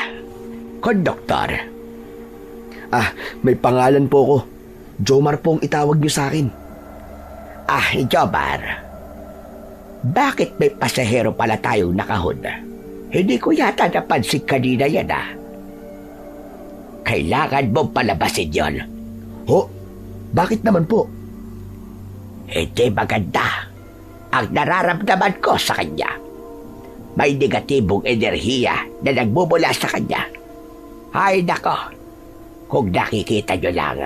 konduktor. May pangalan po ko. Jomar pong itawag niyo sa akin. Jomar. Bakit may pasahero pala tayong nakahood? Hindi ko yata napansin kanina yan Kailangan mong palabasin yon. Ho? Bakit naman po? Hindi maganda ang nararamdaman ko sa kanya. May negatibong enerhiya na nagmumula sa kanya. Ay nako, kung nakikita nyo lang,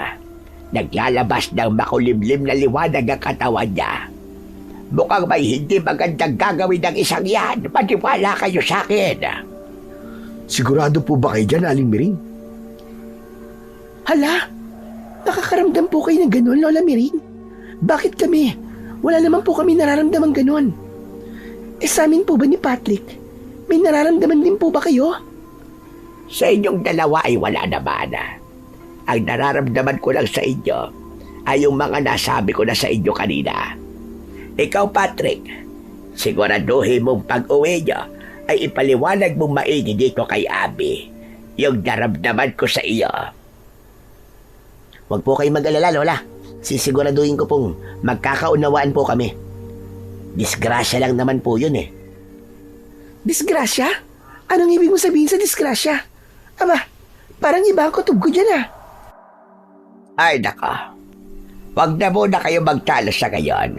naglalabas ng makulimlim na liwanag ang katawan niya. Mukhang may hindi magandang gagawin ng isang yan. Maniwala kayo sa akin. Sigurado po ba kayo dyan, Aling Miring? Hala, nakakaramdam po kayo ng ganun, Lola Miring? Bakit kami? Wala naman po kami nararamdaman ganun. Sa amin po ba ni Patrick? May nararamdaman din po ba kayo? Sa inyong dalawa ay wala naman. Ang nararamdaman ko lang sa inyo ay yung mga nasabi ko na sa inyo kanina. Ikaw, Patrick, siguraduhin mong pag-uwi nyo ay ipaliwanag mong maigi dito kay Abby yung naramdaman ko sa iyo. Huwag po kayong mag-alala, Lola. Sisiguraduhin ko pong magkakaunawaan po kami. Disgrasya lang naman po yun Disgrasya? Anong ibig mo sabihin sa disgrasya? Aba, parang iba ang kutob ko dyan Ay nako, wag na muna kayo magtalo sa ngayon.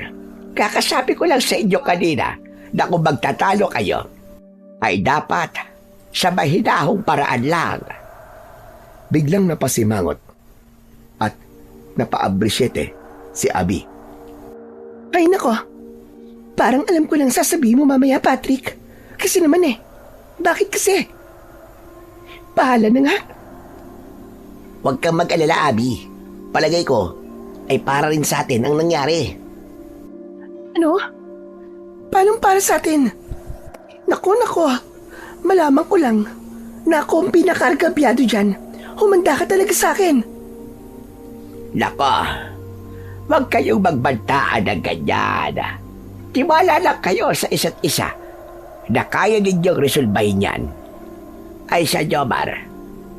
Kakasabi ko lang sa inyo kanina na kung magtatalo kayo, ay dapat sa mahinahong paraan lang. Biglang napasimangot at napaabrisyete si Abby. Ay nako, parang alam ko lang sasabihin mo mamaya, Patrick. Kasi naman bakit kasi? Bahala na nga. Huwag kang mag-alala, Abby. Palagay ko, ay para rin sa atin ang nangyari. Ano? Paano para sa atin? Nako, malaman ko lang na ako ang pinakargabyado dyan. Humanda ka talaga sa akin. Nako, huwag kayong magbantaan ng ganyan. Tiwala lang kayo sa isa't isa na kaya ninyong resolbahin yan. Ay sa Jomar,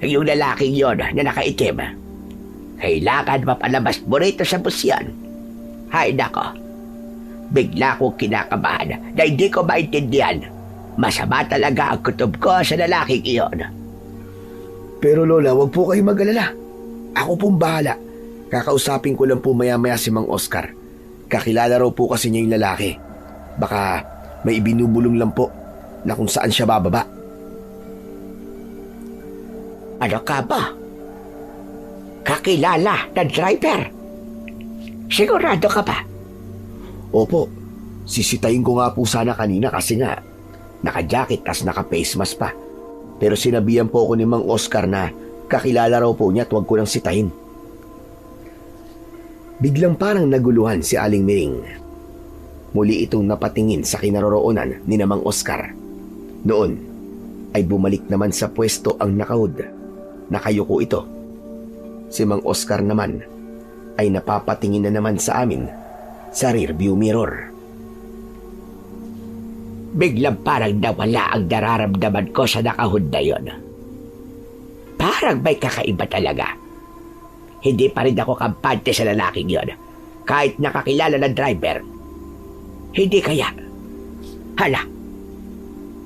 yung lalaking yon na nakaitim, kailangan mapalabas mo rito sa busyan. Hay nako, bigla kong kinakabahan na hindi ko maintindihan. Masama talaga ang kutob ko sa lalaking iyon. Pero Lola, wag po kayong mag-alala. Ako pong bahala. Kakausapin ko lang po maya-maya si Mang Oscar. Kakilala raw po kasi niya yung lalaki. Baka may ibinubulong lang po na kung saan siya bababa. Ano ka ba? Kakilala ng driver? Sigurado ka ba? Opo, sisitayin ko nga po sana kanina kasi nga naka-jacket tas naka-face mask pa. Pero sinabihan po ako ni Mang Oscar na kakilala raw po niya at huwag ko nang sitahin. Biglang parang naguluhan si Aling Miring. Muli itong napatingin sa kinaroroonan ni Mang Oscar. Noon ay bumalik naman sa pwesto ang nakahood. Nakayuko ito. Si Mang Oscar naman ay napapatingin na naman sa amin sa rearview mirror. Biglang parang nawala ang nararamdaman ko sa nakahood na yon. Parang may kakaiba talaga. Hindi pa rin ako kampante sa lalaking yon, kahit nakakilala ng driver. Hindi kaya. Hala,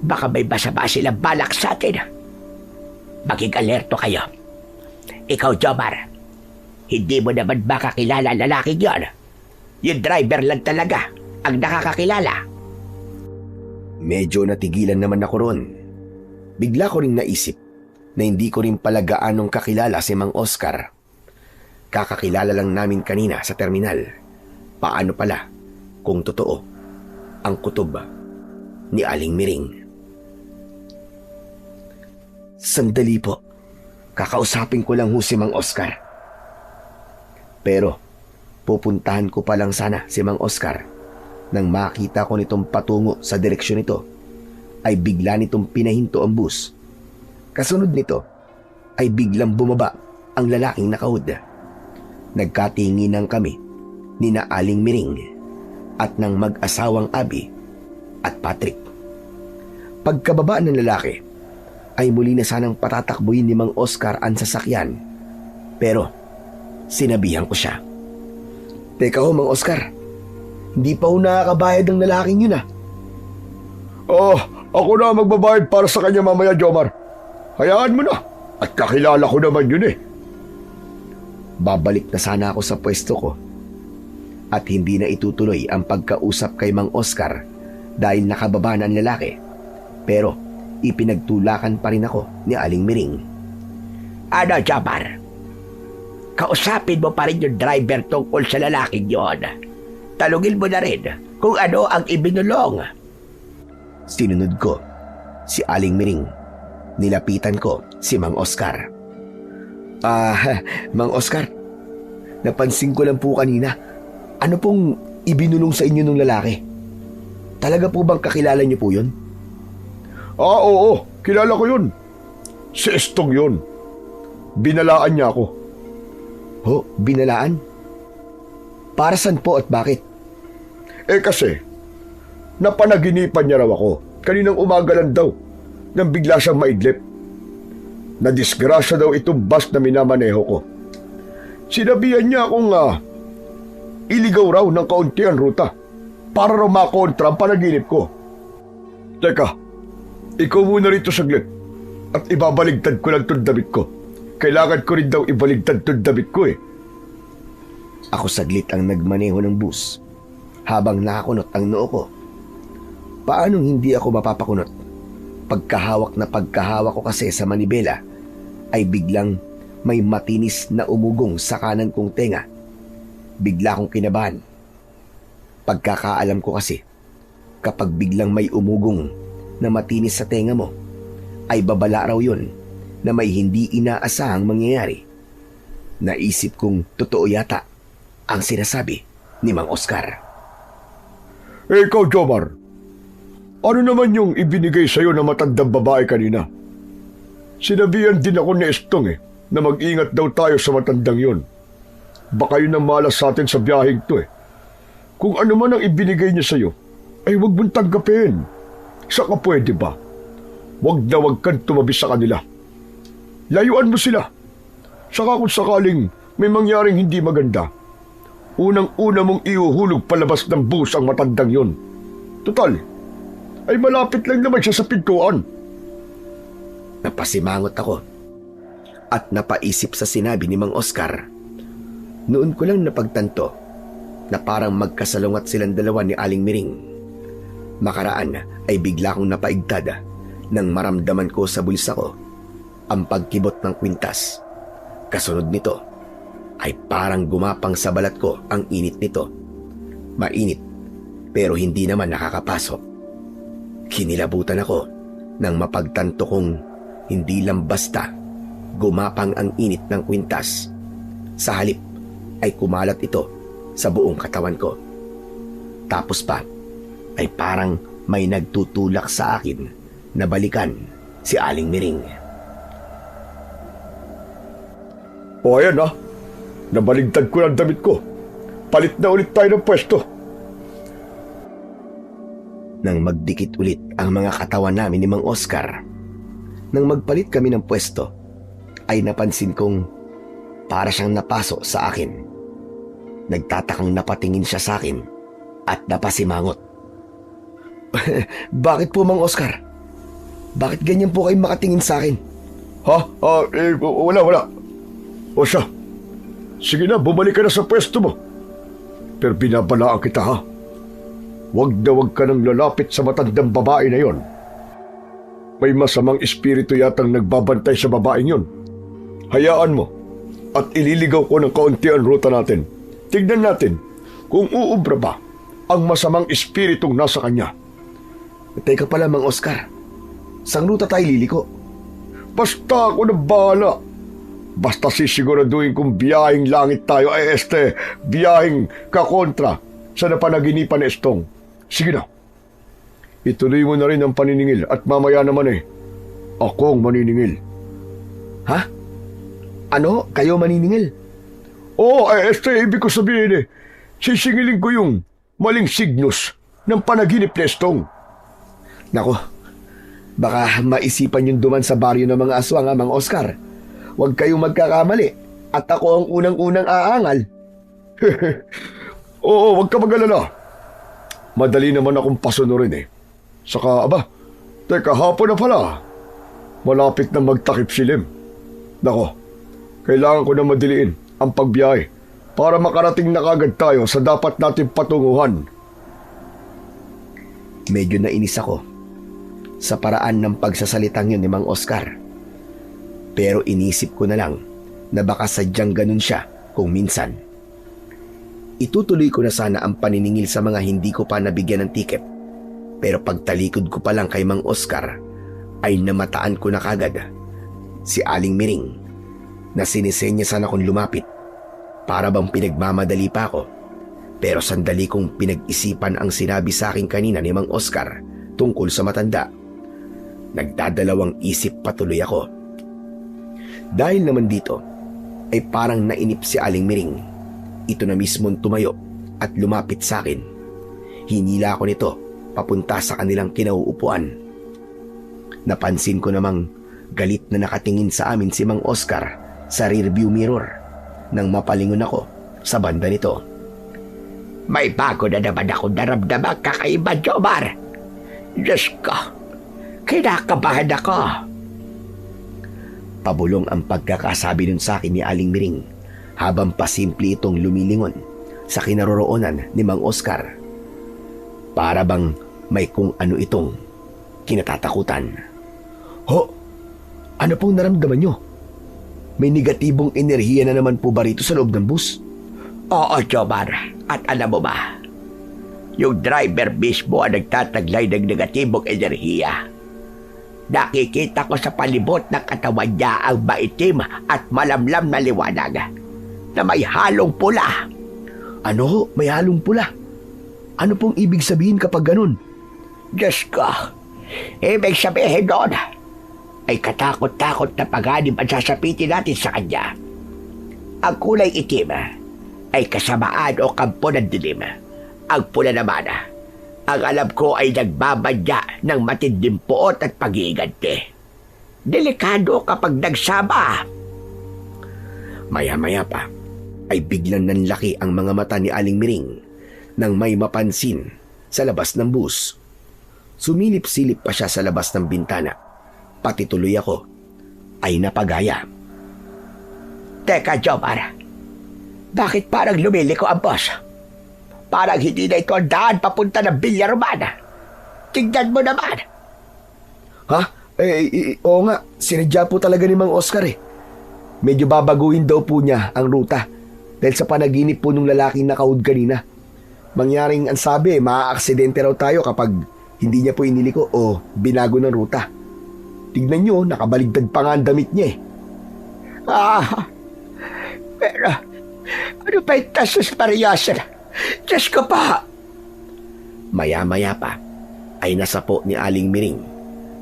baka may masama silang balak sa atin. Maging alerto kayo. Ikaw, Jomar, hindi mo naman makakilala ang lalaking yon. Yung driver lang talaga ang nakakakilala. Medyo natigilan naman ako ron. Bigla ko ring naisip na hindi ko rin pala gaanong kakilala si Mang Oscar. Kakakilala lang namin kanina sa terminal. Paano pala kung totoo ang kutob ni Aling Miring? Sandali po. Kakausapin ko lang ho si Mang Oscar. Pero pupuntahan ko pa lang sana si Mang Oscar. Nang makita ko nitong patungo sa direksyon nito, ay bigla nitong pinahinto ang bus. Kasunod nito, ay biglang bumaba ang lalaking nakahood. Nagkatinginan kami ni na Aling Miring at ng mag-asawang Abby at Patrick. Pagkababa ng lalaki, ay muli na sanang patatakbuhin ni Mang Oscar ang sasakyan. Pero sinabihan ko siya. Teka ho, Mang Oscar. Hindi pa ho nakakabayad ng lalaking yun Oh, ako na magbabayad para sa kanya mamaya, Jomar. Hayaan mo na. At kakilala ko naman yun Babalik na sana ako sa pwesto ko. At hindi na itutuloy ang pagkausap kay Mang Oscar dahil nakababa na ang lalaki. Pero ipinagtulakan pa rin ako ni Aling Miring. Ano, Jomar? Kausapin mo pa rin yung driver tungkol sa lalaking yon. Talungin mo na rin kung ano ang ibinulong. Sinunod ko si Aling Miring. Nilapitan ko si Mang Oscar. Mang Oscar, napansin ko lang po kanina. Ano pong ibinulong sa inyo ng lalaki? Talaga po bang kakilala niyo po yun? Oo, kilala ko yun. Si Estong yun. Binalaan niya ako. Ho, binalaan? Para saan po at bakit? Kasi, napanaginipan niya raw ako. Kaninang umaga lang daw, nang bigla siyang maidlip. Nadisgrasya daw itong bus na minamaneho ko. Sinabihan niya akong iligaw raw ng kaunti ang ruta para raw makontra ang panaginip ko. Teka, ikaw muna rito saglit at ibabaligtad ko lang itong damit ko. Kailangan ko rin daw ibaligtad itong damit ko Ako saglit ang nagmaneho ng bus habang nakakunot ang noo ko. Paanong hindi ako mapapakunot? Pagkahawak na pagkahawak ko kasi sa manibela ay biglang may matinis na umugong sa kanan kong tenga. Bigla akong kinabahan. Pagkakaalam ko kasi, kapag biglang may umugong na matinis sa tenga mo, ay babala raw yun na may hindi inaasahang mangyayari. Naisip kong totoo yata ang sinasabi ni Mang Oscar. Ikaw, Jomar, ano naman yung ibinigay sa'yo na matandang babae kanina? Sinabihan din ako ni Estong na mag-ingat daw tayo sa matandang yon. Baka yun ang malas sa atin sa biyaheng to Kung ano man ang ibinigay niya sa'yo, ay huwag mong tanggapin. Saka pwede ba? Huwag na huwag kang tumabi sa kanila. Layuan mo sila. Saka kung sakaling may mangyaring hindi maganda, unang-una mong iuhulog palabas ng bus ang matandang yon. Total, ay malapit lang naman siya sa pintuan. Napasimangot ako at napaisip sa sinabi ni Mang Oscar. Noon ko lang napagtanto na parang magkasalungat silang dalawa ni Aling Miring. Makaraan ay bigla kong napaigtad nang maramdaman ko sa bulsa ko ang pagkibot ng kwintas. Kasunod nito ay parang gumapang sa balat ko ang init nito. Mainit pero hindi naman nakakapasok. Kinilabutan ako nang mapagtanto kong hindi lang basta gumapang ang init ng kwintas. Sa halip ay kumalat ito sa buong katawan ko. Tapos pa ay parang may nagtutulak sa akin na balikan si Aling Miring. O ayan nabaligtad ko ng damit ko. Palit na ulit tayo ng pwesto. Nang magdikit ulit ang mga katawan namin ni Mang Oscar, nang magpalit kami ng pwesto, ay napansin kong para siyang napaso sa akin. Nagtatakang napatingin siya sa akin at napasimangot. Bakit po, Mang Oscar? Bakit ganyan po kayo makatingin sa akin? Wala. O siya, sige na, bumalik ka na sa pwesto mo. Pero binabalaan kita Huwag na huwag ka nang lalapit sa matandang babae na yon. May masamang espiritu yatang nagbabantay sa babaeng yon. Hayaan mo at ililigaw ko ng kaunti ang ruta natin. Tignan natin kung uubra ba ang masamang espiritong nasa kanya. Teka pala, Mang Oscar. Sang ruta tayo liliko? Basta ako na bahala. Basta sisiguraduhin kung biyaheng langit tayo ay biyaheng kakontra sa napanaginipan ni Estong. Sige na. Ituloy mo na rin ang paniningil at mamaya naman ako ang maniningil. Ha? Ano? Kayo maniningil? Oo, ibig ko sabihin sisingilin ko yung maling signos ng panaginip ni Estong. Nako, baka maisipan yung duman sa baryo ng mga aswang, Mang Oscar. Huwag kayong magkakamali at ako ang unang-unang aangal. Oo, huwag ka mag-alala. Madali naman akong pasunurin Saka, teka, hapon na pala. Malapit na magtakip silim. Nako, kailangan ko na madiliin ang pagbiyahe para makarating na kagad tayo sa dapat natin patunguhan. Medyo nainis ako sa paraan ng pagsasalitang yun ni Mang Oscar. Pero inisip ko na lang na baka sadyang ganun siya kung minsan. Itutuloy ko na sana ang paniningil sa mga hindi ko pa nabigyan ng tiket. Pero pagtalikod ko pa lang kay Mang Oscar, ay namataan ko na kagad si Aling Miring na sinisenyasan akong lumapit para bang pinagmamadali pa ako. Pero sandali kong pinag-isipan ang sinabi sa akin kanina ni Mang Oscar tungkol sa matanda. Nagdadalawang isip patuloy ako. Dahil naman dito ay parang nainip si Aling Miring. Ito na mismong tumayo at lumapit sa akin. Hinila ko nito papunta sa kanilang kinauupuan. Napansin ko namang galit na nakatingin sa amin si Mang Oscar sa rearview mirror nang mapalingon ako sa banda nito. May bago na naman ako naramdamang kakaiba, Jomar. Diyos ko, kinakabahan ako. Pabulong ang pagkakasabi nun sa akin ni Aling Miring habang pasimple itong lumilingon sa kinaroroonan ni Mang Oscar. Para bang may kung ano itong kinatatakutan. Ho, ano pong naramdaman nyo? May negatibong enerhiya na naman po ba rito sa loob ng bus? Oo, Jomar. At alam mo ba, Yung driver mismo ang nagtataglay ng negatibong enerhiya. Nakikita ko sa palibot ng katawan niya ang maitim at malamlam na liwanag na may halong pula. Ano ho? May halong pula? Ano pong ibig sabihin kapag ganun? Diyos ko, ibig sabihin doon ay katakot-takot na panganib ang sasapitin natin sa kanya. Ang kulay itim ay kasamaan o kampo ng dilim. Ang pula naman, ang alam ko ay nagbabadya ng matinding puot at pag-iiganti. Delikado kapag nagsama. Maya-maya pa ay biglang nanlaki ang mga mata ni Aling Miring nang may mapansin sa labas ng bus. Sumilip-silip pa siya sa labas ng bintana. Pati tuloy ako ay napagaya. Teka, Jomar, bakit parang lumiliko ang boss? Parang hindi na ito ang daan papunta ng Villaroman. Tignan mo naman. Ha? Oo nga. Sinadya po talaga ni Mang Oscar eh. Medyo babaguhin daw po niya ang ruta dahil sa panaginip po nung lalaking nakahood kanina. Mangyaring ang sabi, maaaksidente raw tayo kapag hindi niya po iniliko o binago ng ruta. Tignan niyo, nakabaligtad pa nga ang damit niya eh. Pero ano ba yung tasos pariyasan? Diyos ko pa! Maya-maya pa ay nasapo ni Aling Miring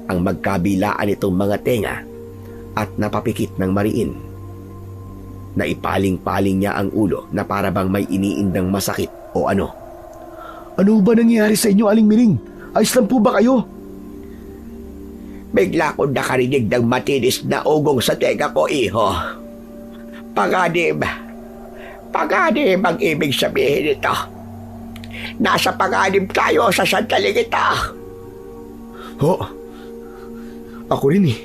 ang magkabilaan itong mga tenga at napapikit ng mariin. Naipaling-paling niya ang ulo na para bang may iniindang masakit o ano. Ano ba nangyayari sa inyo, Aling Miring? Ayos lang po ba kayo? Bigla ko nakarinig ng matinis na ugong sa tenga ko, iho. Panganib. Panganib ang ibig sabihin nito. Nasa panganib tayo sa sandaling ito. Ho? Ako rin eh.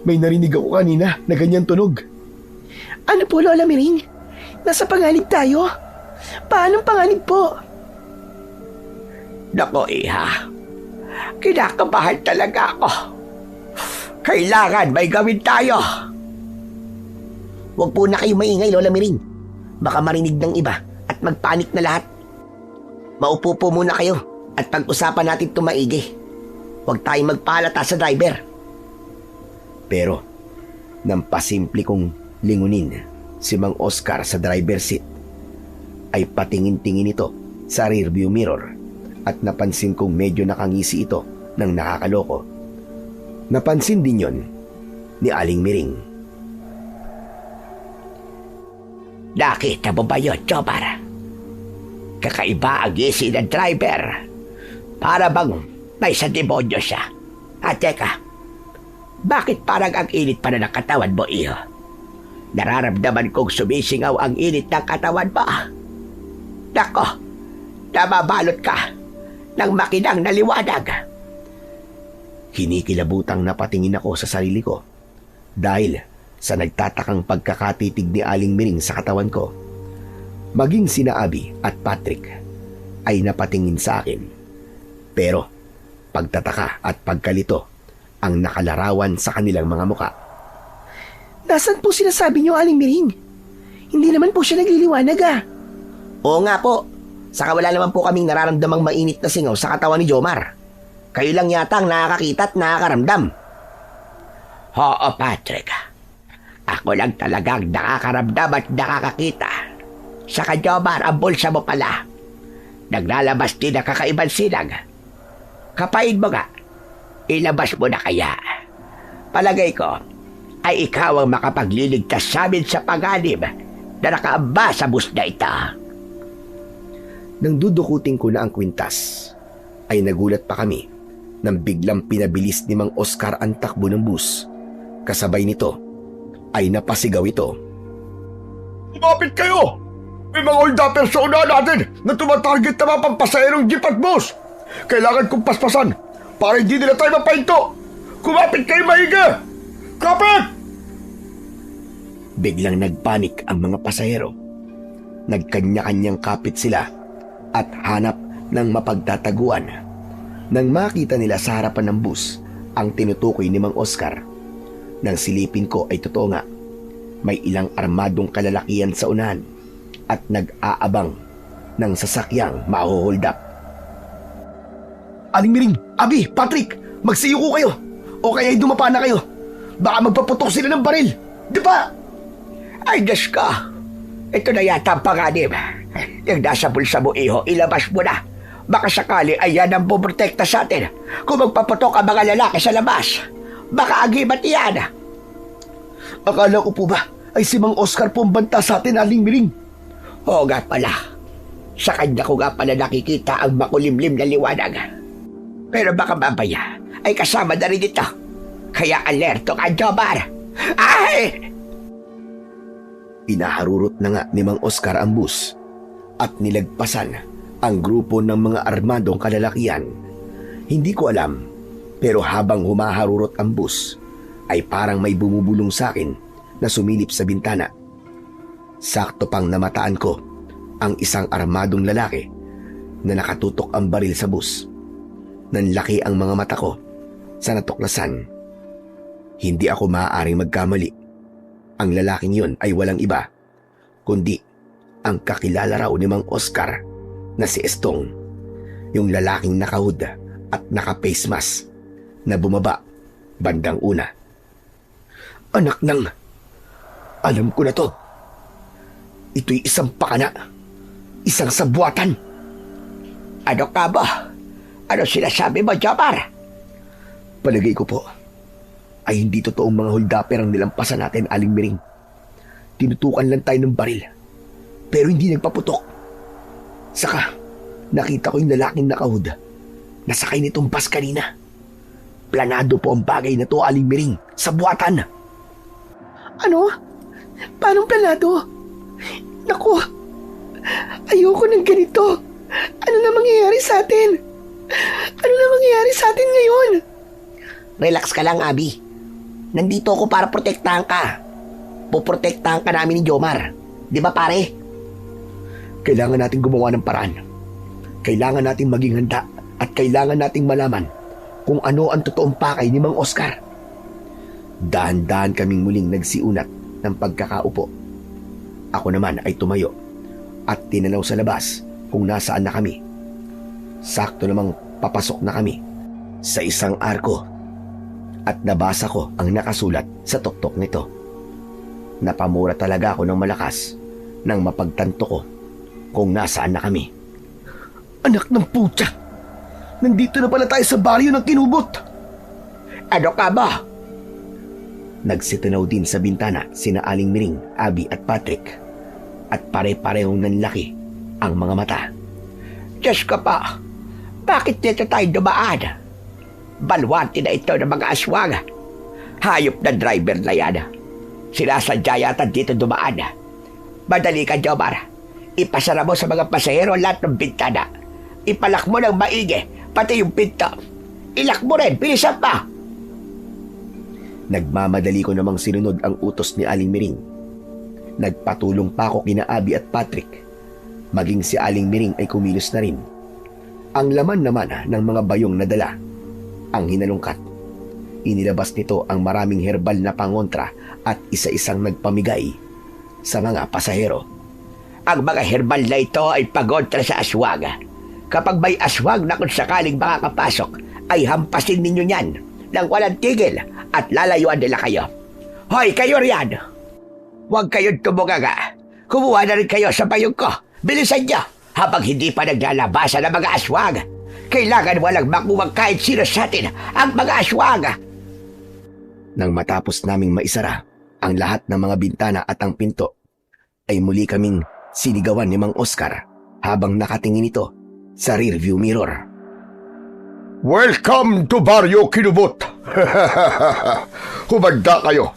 May narinig ako kanina na ganyan tunog. Ano po, Lola Miring? Nasa panganib tayo? Paanong panganib po? Nako, iha. Kinakabahan talaga ako. Kailangan may gawin tayo. Huwag po na kayo maingay, Lola Miring. Baka marinig ng iba at magpanik na lahat. Maupo po muna kayo at pag-usapan natin ito maigi. Huwag tayong magpalata sa driver. Pero, nang pasimple kong lingunin si Mang Oscar sa driver seat, ay patingin-tingin ito sa rearview mirror at napansin kong medyo nakangisi ito ng nakakaloko. Napansin din yon ni Aling Miring. Nakita mo ba yun, Jomar? Kakaiba ang ngisi ng driver. Para bang may sa demonyo siya. At teka, bakit parang ang init pa na ng katawan mo, iyo? Nararamdaman kong sumisingaw ang init ng katawan mo. Nako, nababalot ka ng makinang na liwanag. Kinikilabutang napatingin ako sa sarili ko dahil sa nagtatakang pagkakatitig ni Aling Miring sa katawan ko. Maging sina Abby at Patrick ay napatingin sa akin. Pero pagtataka at pagkalito ang nakalarawan sa kanilang mga muka. Nasaan po sinasabi niyo, Aling Miring? Hindi naman po siya nagliliwanag Oo nga po. Saka wala naman po kaming nararamdamang mainit na singaw sa katawan ni Jomar. Kayo lang yata ang nakakakita at nakakaramdam. Oo, Patrick. Ako lang talagang nakakaramdam at nakakakita. Sa Jomar, ang bulsa mo pala. Naglalabas din ang kakaibang sinag. Kapain mo nga. Ilabas mo na kaya. Palagay ko, ay ikaw ang makapagliligtas sa amin sa panganib na nakaamba sa bus na ito. Nang dudukutin ko na ang kwintas, ay nagulat pa kami nang biglang pinabilis ni Mang Oscar ang takbo ng bus. Kasabay nito ay napasigaw ito. Lumapit kayo! May mga hold-upper sa unahan natin na tumatarget na mga pampasayerong jeep at bus. Kailangan kong paspasan para hindi nila tayo mapahinto. Kumapit kayo maigi! Kapit! Biglang nagpanik ang mga pasahero. Nagkanya-kanyang kapit sila at hanap ng mapagtataguan. Nang makita nila sa harapan ng bus ang tinutukoy ni Mang Oscar, nang silipin ko ay totoo nga. May ilang armadong kalalakihan sa unahan at nag-aabang ng sasakyang maho-hold up. Aling Miring, Abi, Patrick, magsiyuko kayo. O kaya dumapa na kayo. Baka magpaputok sila ng baril. Di ba? Ay, Diyos ko. Ito na yata ang panganib. Yung nasa bulsa mo, iho, ilabas mo na. Baka sakali ay yan ang puprotekta sa atin. Kung magpaputok ang mga lalaki sa labas, baka agibat yan. Akala ko po ba ay si Mang Oscar po ang banta sa atin, Aling Miring? Oo nga pala. Sa kanya ko nga pala nakikita ang makulimlim na liwanag. Pero baka mamaya ay kasama na rin ito. Kaya alerto ka, Jomar. Ay! Inaharurot na nga ni Mang Oscar ang bus at nilagpasan ang grupo ng mga armadong kalalakian. Hindi ko alam, pero habang humaharurot ang bus, ay parang may bumubulong sa akin na sumilip sa bintana. Sakto pang namataan ko ang isang armadong lalaki na nakatutok ang baril sa bus. Nanlaki ang mga mata ko sa natuklasan. Hindi ako maaaring magkamali. Ang lalaking yun ay walang iba, kundi ang kakilala raw ni Mang Oscar na si Estong, yung lalaking nakahud at naka-face mask na bumaba bandang una. Anak ng, alam ko na to. Ito'y isang pakana, isang sabuatan. Ano ka ba? Ano sinasabi mo, Jomar? Palagay ko po, ay hindi totoong mga holdaper ang nilampasan natin, Aling Miring. Tinutukan lang tayo ng baril, pero hindi nagpaputok. Saka, nakita ko yung lalaking nakahud na sakay nitong bus kanina. Planado po ang bagay na to, Aling Miring, sa buwatan. Ano? Paano planado? Naku, ayoko ng ganito. Ano na mangyayari sa atin? Ano na mangyayari sa atin ngayon? Relax ka lang, Abi. Nandito ako para protektahan ka. Puprotektahan ka namin ni Jomar. Di ba, pare? Kailangan nating gumawa ng paraan. Kailangan nating maging handa at kailangan nating malaman kung ano ang totoong pakay ni Mang Oscar. Dahan-dahan kaming muling nagsiunat ng pagkakaupo. Ako naman ay tumayo at tinanaw sa labas kung nasaan na kami. Sakto namang papasok na kami sa isang arko at nabasa ko ang nakasulat sa tuktok nito. Napamura talaga ako ng malakas nang mapagtanto ko kung nasaan na kami. Anak ng putya! Nandito na pala tayo sa baryo ng Kinubot! Ano ka ba? Nagsitanaw din sa bintana sina Aling Miring, Abi at Patrick. At pare-parehong nanlaki ang mga mata. Diyos ko pa, bakit dito tayo dumaan? Balwante na ito ng mga aswang. Hayop na driver na yan. Sinasadya yata dito dumaan. Madali ka, Jomar. Ipasara mo sa mga pasahero lahat ng bintana. Ipalak mo ng maigi, pati yung pinto. Ilak mo rin, bilisan pa. Nagmamadali ko namang sinunod ang utos ni Aling Miring. Nagpatulong pa ako kina Abi at Patrick. Maging si Aling Miring ay kumilos na rin. Ang laman naman ng mga bayong na dala, ang hinalungkat. Inilabas nito ang maraming herbal na pangontra at isa-isang nagpamigay sa mga pasahero. Ang mga herbal na ito ay pagontra sa aswang. Kapag may aswang na kung sakaling makakapasok, ay hampasin ninyo yan nang walang tigil at lalayuan nila kayo. Hoy, kayo riyan! Huwag kayong tumugaga. Kumuha na rin kayo sa bayong ko. Bilisan niyo habang hindi pa naglalabasan ang mga aswang. Kailangan walang makuwang kahit sino sa atin ang mga aswang. Nang matapos naming maisara ang lahat ng mga bintana at ang pinto, ay muli kaming sinigawan ni Mang Oscar habang nakatingin ito sa rearview mirror. Welcome to Baryo Kinubot! Humanda kayo.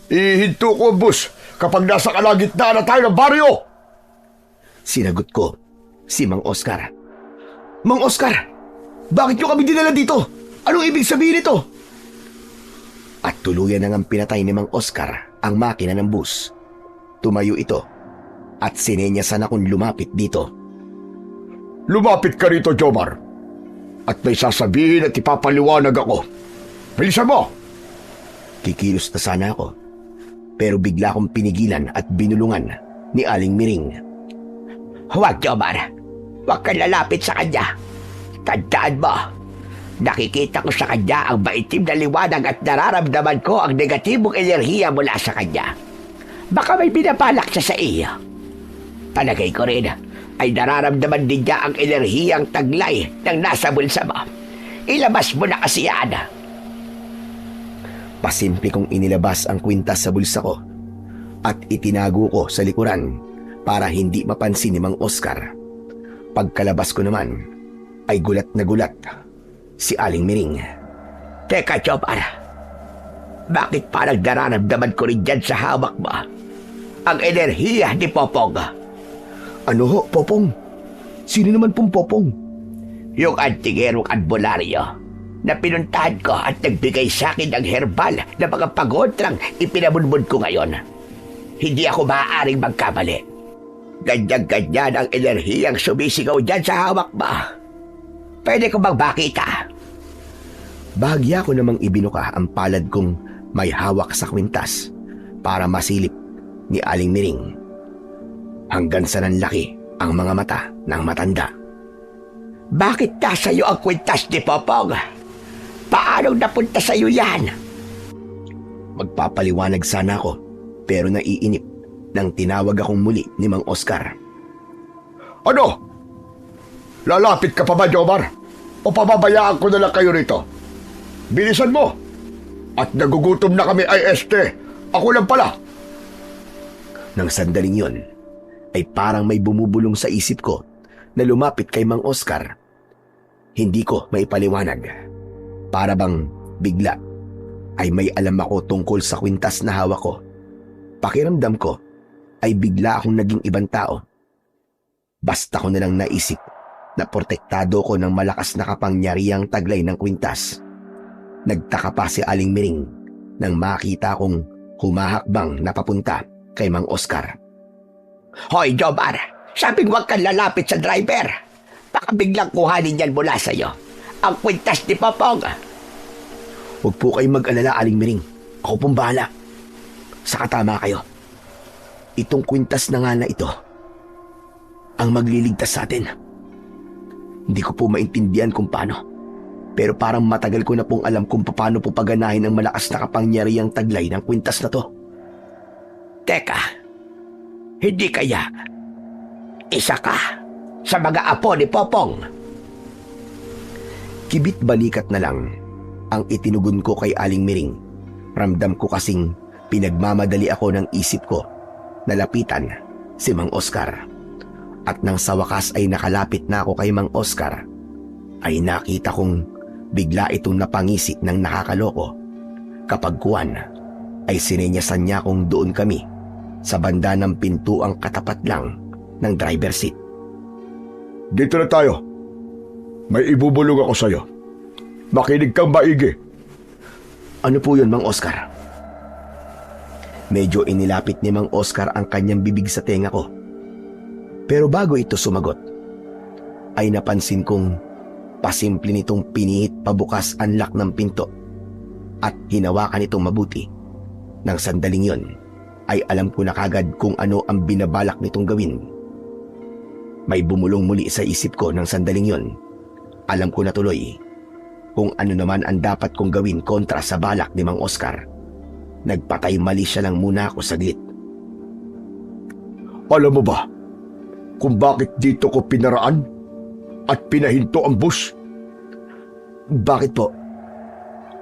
Ihinto ko ang bus kapag nasa kalagitnaan na tayo ng baryo! Sinagot ko si Mang Oscar. Mang Oscar, bakit nyo kami dinala dito? Anong ibig sabihin nito? At tuluyan na ngang pinatay ni Mang Oscar ang makina ng bus. Tumayo ito at sinenyasan akong lumapit dito. Lumapit ka rito, Jomar. At may sasabihin at ipapaliwanag ako. Bilisan mo! Kikilos na sana ako, pero bigla akong pinigilan at binulungan ni Aling Miring. Huwag, Jomar. Huwag kang lalapit sa kanya. Tandaan mo, Nakikita ko sa kanya ang maitim na liwanag at nararamdaman ko ang negatibong enerhiya mula sa kanya. Baka may binabalak siya sa iyo. Palagay ko rin ay nararamdaman din niya ang enerhiyang taglay ng nasa bulsa mo. Ilabas mo na kasi yan. Pasimple kong inilabas ang kwintas sa bulsa ko at itinago ko sa likuran para hindi mapansin ni Mang Oscar. Pagkalabas ko naman ay gulat na gulat si Aling Miring. Teka, Jomar. Bakit parang nararamdaman ko rin dyan sa hawak mo ang enerhiya ni Popong? Ano ho, Popong? Sino naman pong Popong? Yung antingerong albularyo na pinuntahan ko at nagbigay sa akin ng herbal na mga pagontrang ipinabunbun ko ngayon. Hindi ako maaaring magkamali. Ganyan-ganyan ang enerhiyang sumisigaw dyan sa hawak mo. Pwede ko bang makita? Bahagya ko namang ibinuka ang palad kong may hawak sa kwintas para masilip ni Aling Miring. Hanggang sa nanlaki ang mga mata ng matanda. Bakit nasa iyo ang kwintas ni Popong? Paano napunta sa iyo yan? Magpapaliwanag sana ako pero naiinip nang tinawag akong muli ni Mang Oscar. Ano? Lalapit ka pa ba, Jomar? O pababayaan ko na lang kayo rito? Bilisan mo! At nagugutom na kami ay este. Ako lang pala. Nang sandaling yon, ay parang may bumubulong sa isip ko na lumapit kay Mang Oscar. Hindi ko maipaliwanag. Para bang bigla ay may alam ako tungkol sa kwintas na hawak ko. Pakiramdam ko ay bigla akong naging ibang tao. Basta ko nalang naisip na protektado ko ng malakas na kapangyarihang taglay ng kwintas. Nagtaka pa si Aling Miring nang makita kong humahakbang na papunta kay Mang Oscar. Hoy, Jomar! Sabing huwag kang lalapit sa driver. Baka biglang kuhanin yan mula sa'yo. Ang kwintas ni Popong. Huwag po kayong mag-alala, Aling Miring. Ako pong bahala. Saka tama kayo. Itong kwintas na nga na ito ang magliligtas sa atin. Hindi ko po maintindihan kung paano. Pero parang matagal ko na pong alam kung paano po paganahin ang malakas na kapangyarihang taglay ng kwintas na to. Teka, hindi kaya isa ka sa mga apo ni Popong? Kibit balikat na lang ang itinugon ko kay Aling Miring. Ramdam ko kasing pinagmamadali ako ng isip ko na lapitan si Mang Oscar. At nang sa wakas ay nakalapit na ako kay Mang Oscar, ay nakita kong bigla itong napangisi ng nakakaloko. Kapag kuwan, ay sinenyasan niya kung doon kami sa banda ng pintuang katapat lang ng driver seat. Dito na tayo. May ibubulong ako sa'yo. Makinig kang maigi. Ano po yun, Mang Oscar? Medyo inilapit ni Mang Oscar ang kanyang bibig sa tenga ko. Pero bago ito sumagot, ay napansin kong pasimple nitong pinihit pabukas ang lock ng pinto at hinawakan itong mabuti. Nang sandaling yon, ay alam ko na kagad kung ano ang binabalak nitong gawin. May bumulong muli sa isip ko ng sandaling yon. Alam ko na tuloy kung ano naman ang dapat kong gawin kontra sa balak ni Mang Oscar. Nagpatay mali siya lang muna ako saglit. Alam mo ba kung bakit dito ko pinaraan at pinahinto ang bus? Bakit po?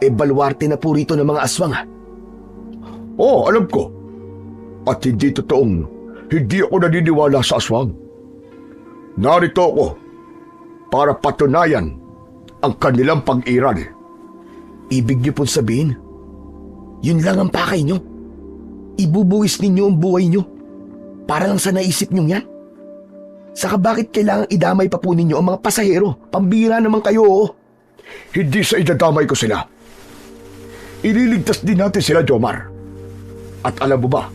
Baluarte na po rito ng mga aswang. Oo, alam ko. At hindi totoong hindi ako naniniwala sa aswang. Narito ako para patunayan ang kanilang pag-iral. Ibig niyo pong sabihin, yun lang ang pakay niyo? Ibubuwis ninyo ang buhay niyo para lang sa naisip niyo yan? Saka bakit kailangang idamay pa po ninyo ang mga pasahero? Pambira naman kayo, oo. Hindi sa idadamay ko sila. Ililigtas din natin sila, Jomar. At alam mo ba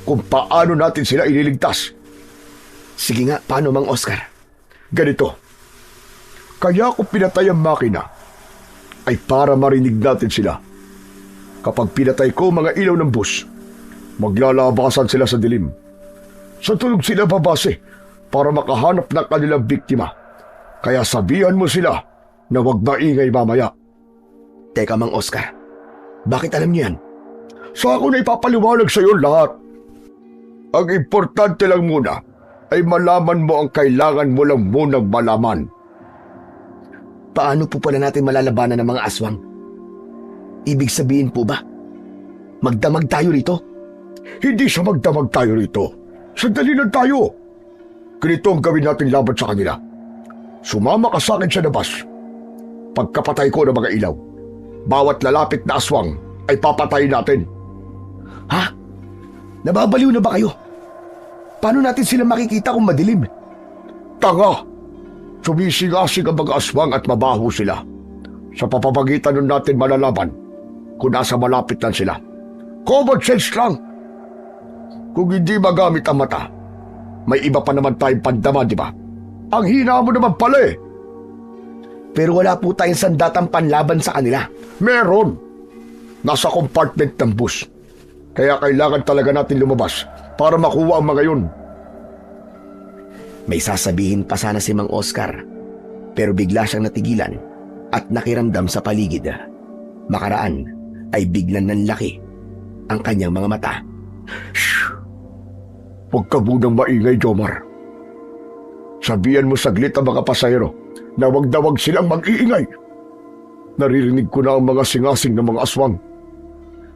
kung paano natin sila ililigtas? Sige nga, paano, Mang Oscar? Ganito. Kaya ko pinatay ang makina ay para marinig natin sila. Kapag pinatay ko mga ilaw ng bus, maglalabasan sila sa dilim. Sa tulog sila babase para makahanap ng kanilang biktima. Kaya sabihan mo sila na huwag maingay mamaya. Teka, Mang Oscar. Bakit alam niyo yan? Sa ako na ipapaliwanag sa iyo lahat. Ang importante lang muna ay malaman mo ang kailangan mo lang munang malaman. Paano po pala natin malalabanan ng mga aswang? Ibig sabihin po ba, magdamag tayo rito? Hindi sa magdamag tayo rito. Sandali lang tayo. Ganito ang gawin natin laban sa kanila. Sumama ka sa akin sa labas. Pagkapatay ko ng mga ilaw, bawat lalapit na aswang ay papatayin natin. Ha? Nababaliw na ba kayo? Paano natin sila makikita kung madilim? Tanga! Sumisigasig ang mga aswang at mabaho sila. Sa papamagitan nun natin malalaman kung nasa malapit lang sila. Common sense lang. Kung hindi magamit ang mata, may iba pa naman tayong pandama, di ba? Ang hina mo naman pala eh. Pero wala po tayong sandatang panlaban sa kanila. Meron. Nasa compartment ng bus. Kaya kailangan talaga natin lumabas para makuha ang mga yun. May sasabihin pa sana si Mang Oscar, pero bigla siyang natigilan at nakiramdam sa paligid. Makaraan ay biglang nanlaki ang kanyang mga mata. Shh! Huwag ka munang maingay, Jomar. Sabihan mo saglit ang mga pasahero na wag na wag silang mag-iingay. Naririnig ko na ang mga singasing ng mga aswang.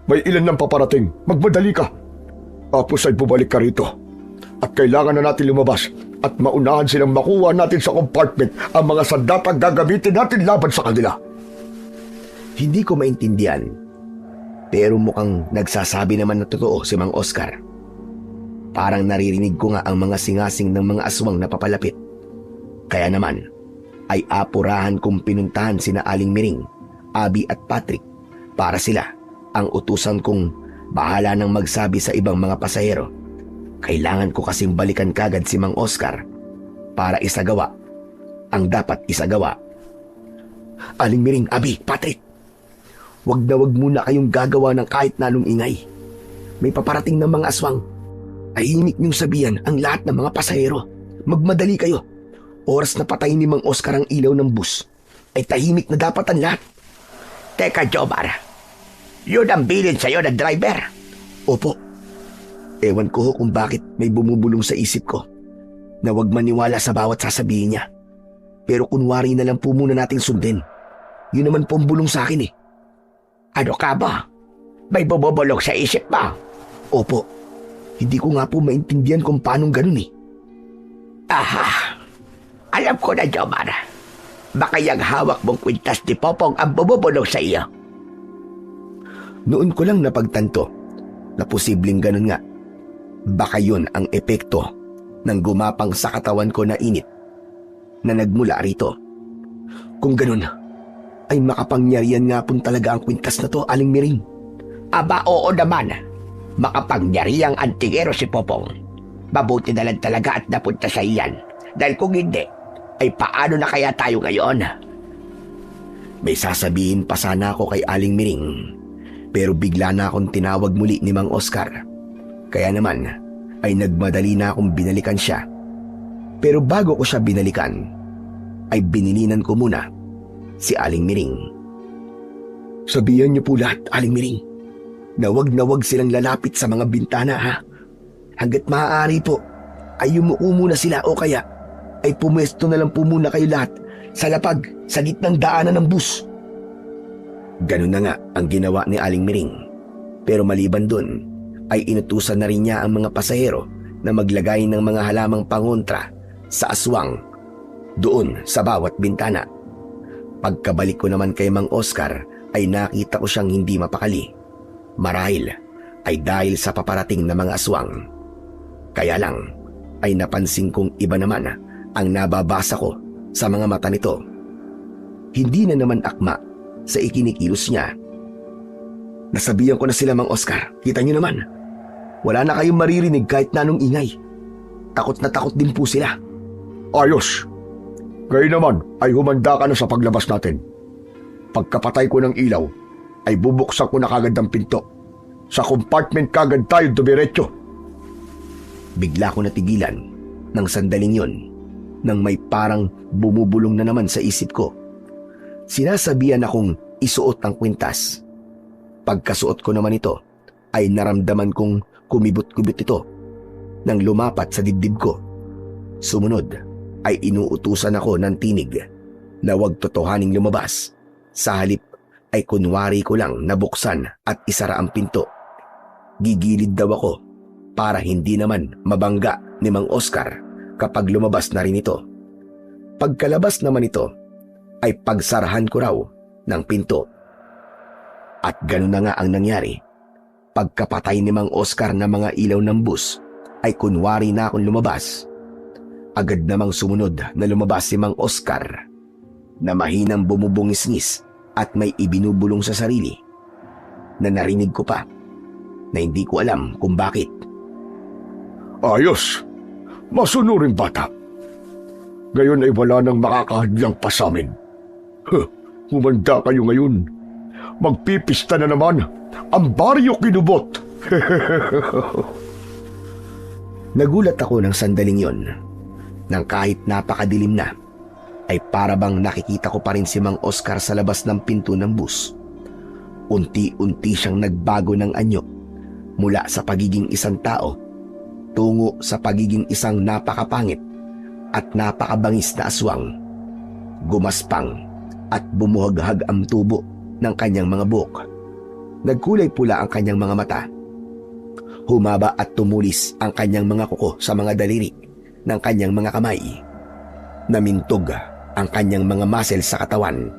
May ilan nang paparating. Magmadali ka. Tapos ay bumalik ka rito. At kailangan na natin lumabas at maunahan silang makuha natin sa compartment ang mga sandatang gagamitin natin laban sa kanila. Hindi ko maintindihan, pero mukhang nagsasabi naman na totoo si Mang Oscar. Parang naririnig ko nga ang mga singasing ng mga aswang na papalapit. Kaya naman, ay apurahan kong pinuntahan sina Aling Miring, Abby at Patrick para sila ang utusan kong bahala nang magsabi sa ibang mga pasahero. Kailangan ko kasing balikan kagad si Mang Oscar para isagawa ang dapat isagawa. Aling Miring, Abby, Patrick, wag na wag muna kayong gagawa ng kahit na anong ingay. May paparating ng mga aswang. Tahimik niyong sabihan ang lahat ng mga pasahero. Magmadali kayo. Oras na patayin ni Mang Oscar ang ilaw ng bus, ay tahimik na dapat ang lahat. Teka, Jomar. Yun ang bilin sa'yo ng driver. Opo. Ewan ko ho kung bakit may bumubulong sa isip ko na wag maniwala sa bawat sasabihin niya. Pero kunwari na lang po muna nating sundin. Yun naman po ang bulong sa akin eh. Ano ka ba? May bumubulong sa isip mo? Opo. Hindi ko nga po maintindihan kung paanong ganun eh. Aha! Alam ko na, Jomar. Baka yung hawak mong kwintas ni Popong ang bumubulong sa iyo. Noon ko lang napagtanto na posibleng ganun nga. Baka yun ang epekto ng gumapang sa katawan ko na init na nagmula rito. Kung ganun, ay makapangyarihan nga po talaga ang kwintas na to, Aling Miring. Aba, oo naman. Makapangyarihang antigero si Popong. Mabuti na lang talaga at napunta sa iyan. Dahil kung hindi, ay paano na kaya tayo ngayon? May sasabihin pa sana ako kay Aling Miring, pero bigla na akong tinawag muli ni Mang Oscar. Kaya naman, ay nagmadali na akong binalikan siya. Pero bago ko siya binalikan, ay binilinan ko muna si Aling Miring. Sabihan niyo po lahat, Aling Miring, na wag silang lalapit sa mga bintana, ha? Hanggat maaari po, ay yumuko muna sila o kaya ay pumwesto na lang po muna kayo lahat sa lapag sa gitnang daanan ng bus. Ganun na nga ang ginawa ni Aling Miring. Pero maliban dun, ay inutusan na rin niya ang mga pasahero na maglagay ng mga halamang pangontra sa aswang doon sa bawat bintana. Pagkabalik ko naman kay Mang Oscar, ay nakita ko siyang hindi mapakali. Marahil ay dahil sa paparating na mga aswang. Kaya lang ay napansin kong iba naman ang nababasa ko sa mga mata nito. Hindi na naman akma sa ikinikilos niya. Nasabihan ko na sila, Mang Oscar. Kita niyo naman, wala na kayong maririnig kahit na anong ingay. Takot na takot din po sila. Ayos. Ngayon naman ay humanda ka na sa paglabas natin. Pagkapatay ko ng ilaw, ay bubuksan ko na kagad ang pinto. Sa compartment kagad tayo dumiretso. Bigla ko natigilan ng sandaling yon nang may parang bumubulong na naman sa isip ko. Sinasabihan akong isuot ang kwintas. Pagkasuot ko naman ito, ay naramdaman kong kumibot-kubot ito nang lumapat sa dibdib ko. Sumunod ay inuutusan ako ng tinig na huwag totohaning lumabas. Sa halip ay kunwari ko lang nabuksan at isara ang pinto. Gigilid daw ako para hindi naman mabangga ni Mang Oscar kapag lumabas na rin ito. Pagkalabas naman ito ay pagsarahan ko raw ng pinto. At gano'n na nga ang nangyari. Pagkapatay ni Mang Oscar na mga ilaw ng bus ay kunwari na akong lumabas. Agad namang sumunod na lumabas si Mang Oscar na mahinang bumubungis-ngis at may ibinubulong sa sarili na narinig ko pa na hindi ko alam kung bakit. Ayos, masunuring bata. Ngayon ay wala nang makakahadlang pa sa amin. Humanda kayo ngayon. Magpipista na naman ang Baryo Kinubot. Nagulat ako ng sandaling yon. Nang kahit napakadilim na, ay para bang nakikita ko pa rin si Mang Oscar sa labas ng pinto ng bus. Unti-unti siyang nagbago ng anyo mula sa pagiging isang tao tungo sa pagiging isang napakapangit at napakabangis na aswang. Gumaspang at bumuhaghag ang tubo ng kanyang mga buhok. Nagkulay pula ang kanyang mga mata. Humaba at tumulis ang kanyang mga kuko sa mga daliri ng kanyang mga kamay. Namintog ang kanyang mga muscle sa katawan.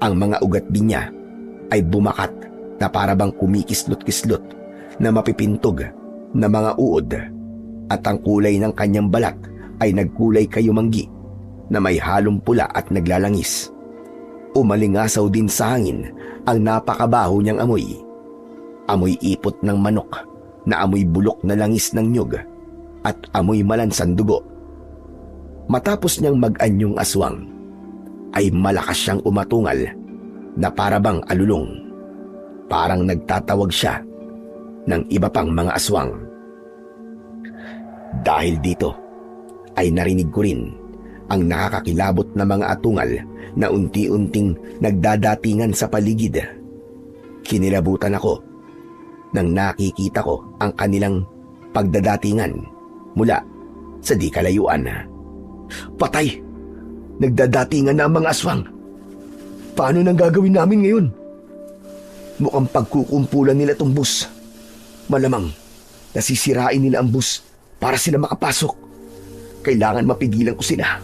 Ang mga ugat din niya ay bumakat na para bang kumikislot-kislot na mapipintog na mga uod, at ang kulay ng kanyang balat ay nagkulay kayumanggi na may halong pula at naglalangis. Umalingasaw din sa hangin ang napakabaho niyang amoy. Amoy ipot ng manok na amoy bulok na langis ng nyug at amoy malansang dugo. Matapos niyang mag-anyong aswang, ay malakas siyang umatungal na para bang alulong. Parang nagtatawag siya ng iba pang mga aswang. Dahil dito, ay narinig ko rin ang nakakakilabot na mga atungal na unti-unting nagdadatingan sa paligid. Kinilabutan ako nang nakikita ko ang kanilang pagdadatingan mula sa di kalayuan. Patay! Nagdadatingan na ang mga aswang. Paano nang gagawin namin ngayon? Mukhang pagkukumpulan nila tong bus. Malamang nasisirain nila ang bus para sila makapasok. Kailangan mapigilan ko sila.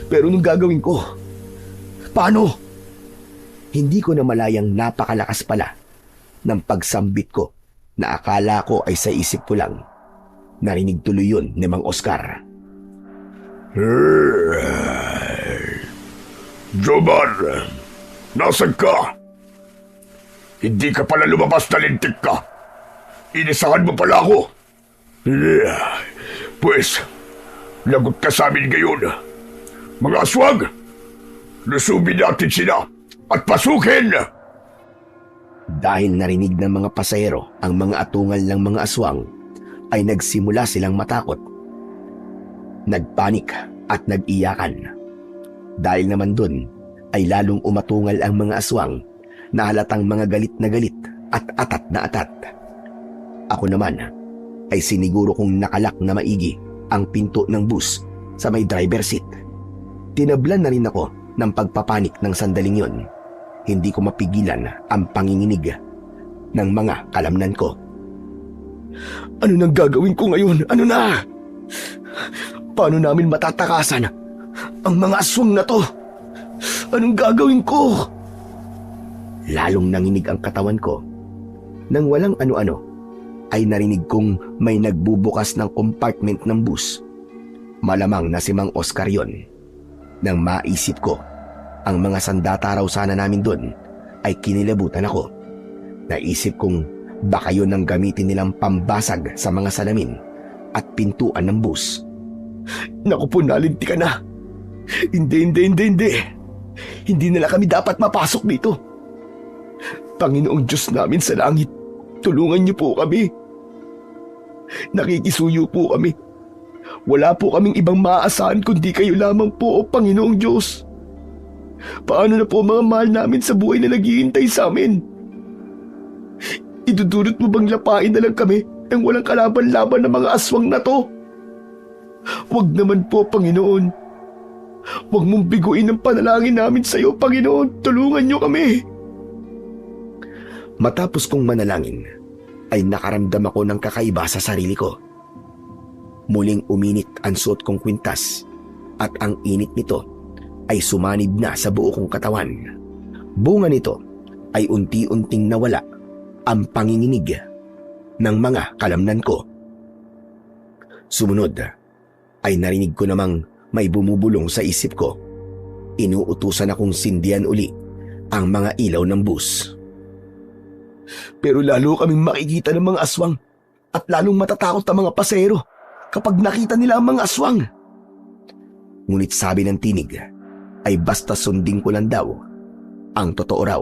Pero nung gagawin ko, paano? Hindi ko na malayang napakalakas pala ng pagsambit ko na akala ko ay sa isip ko lang. Narinig tuloy yun ni Mang Oscar. Jomar, nasan ka? Hindi ka pala lumabas na lintik ka. Inisahan mo pala ako. Pues, lagot ka sa amin ngayon. Mga aswag, lusubin natin sila at pasukin! Dahil narinig ng mga pasahero ang mga atungal ng mga aswang, ay nagsimula silang matakot. Nagpanik at nag-iyakan. Dahil naman dun ay lalong umatungal ang mga aswang na halatang mga galit na galit at atat na atat. Ako naman ay siniguro kong nakalak na maigi ang pinto ng bus sa may driver seat. Tinablan na rin ako ng pagpapanik ng sandaling yon. Hindi ko mapigilan ang panginginig ng mga kalamnan ko. Ano nang gagawin ko ngayon? Ano na? Paano namin matatakasan ang mga aswang na to? Anong gagawin ko? Lalong nanginig ang katawan ko. Nang walang ano-ano, ay narinig kong may nagbubukas ng compartment ng bus. Malamang na si Mang Oscar yon. Nang maisip ko ang mga sandata raw sana namin doon, ay kinilabutan ako. Naisip kong baka yun ang gamitin nilang pambasag sa mga salamin at pintuan ng bus. Naku po, nalinti ka na. Hindi. Hindi nila kami dapat mapasok dito. Panginoong Diyos namin sa langit, tulungan niyo po kami. Nakikisuyo po kami. Wala po kaming ibang maaasahan kundi kayo lamang po, o Panginoong Diyos. Paano na po ang mga mahal namin sa buhay na naghihintay sa amin? Idudulot mo bang lapain na lang kami ng walang kalaban-laban ng mga aswang na to? Huwag naman po, Panginoon. Huwag mong biguin ang panalangin namin sa iyo, Panginoon. Tulungan niyo kami. Matapos kong manalangin, ay nakaramdam ako ng kakaiba sa sarili ko. Muling uminit ang suot kong kwintas at ang init nito ay sumanib na sa buo kong katawan. Bunga nito ay unti-unting nawala ang panginginig ng mga kalamnan ko. Sumunod ay narinig ko namang may bumubulong sa isip ko. Inuutusan akong sindihan uli ang mga ilaw ng bus. Pero lalo kaming makikita ng mga aswang at lalong matatakot ang mga pasahero kapag nakita nila ang mga aswang. Ngunit sabi ng tinig ay basta sundin ko lang daw. Ang totoo raw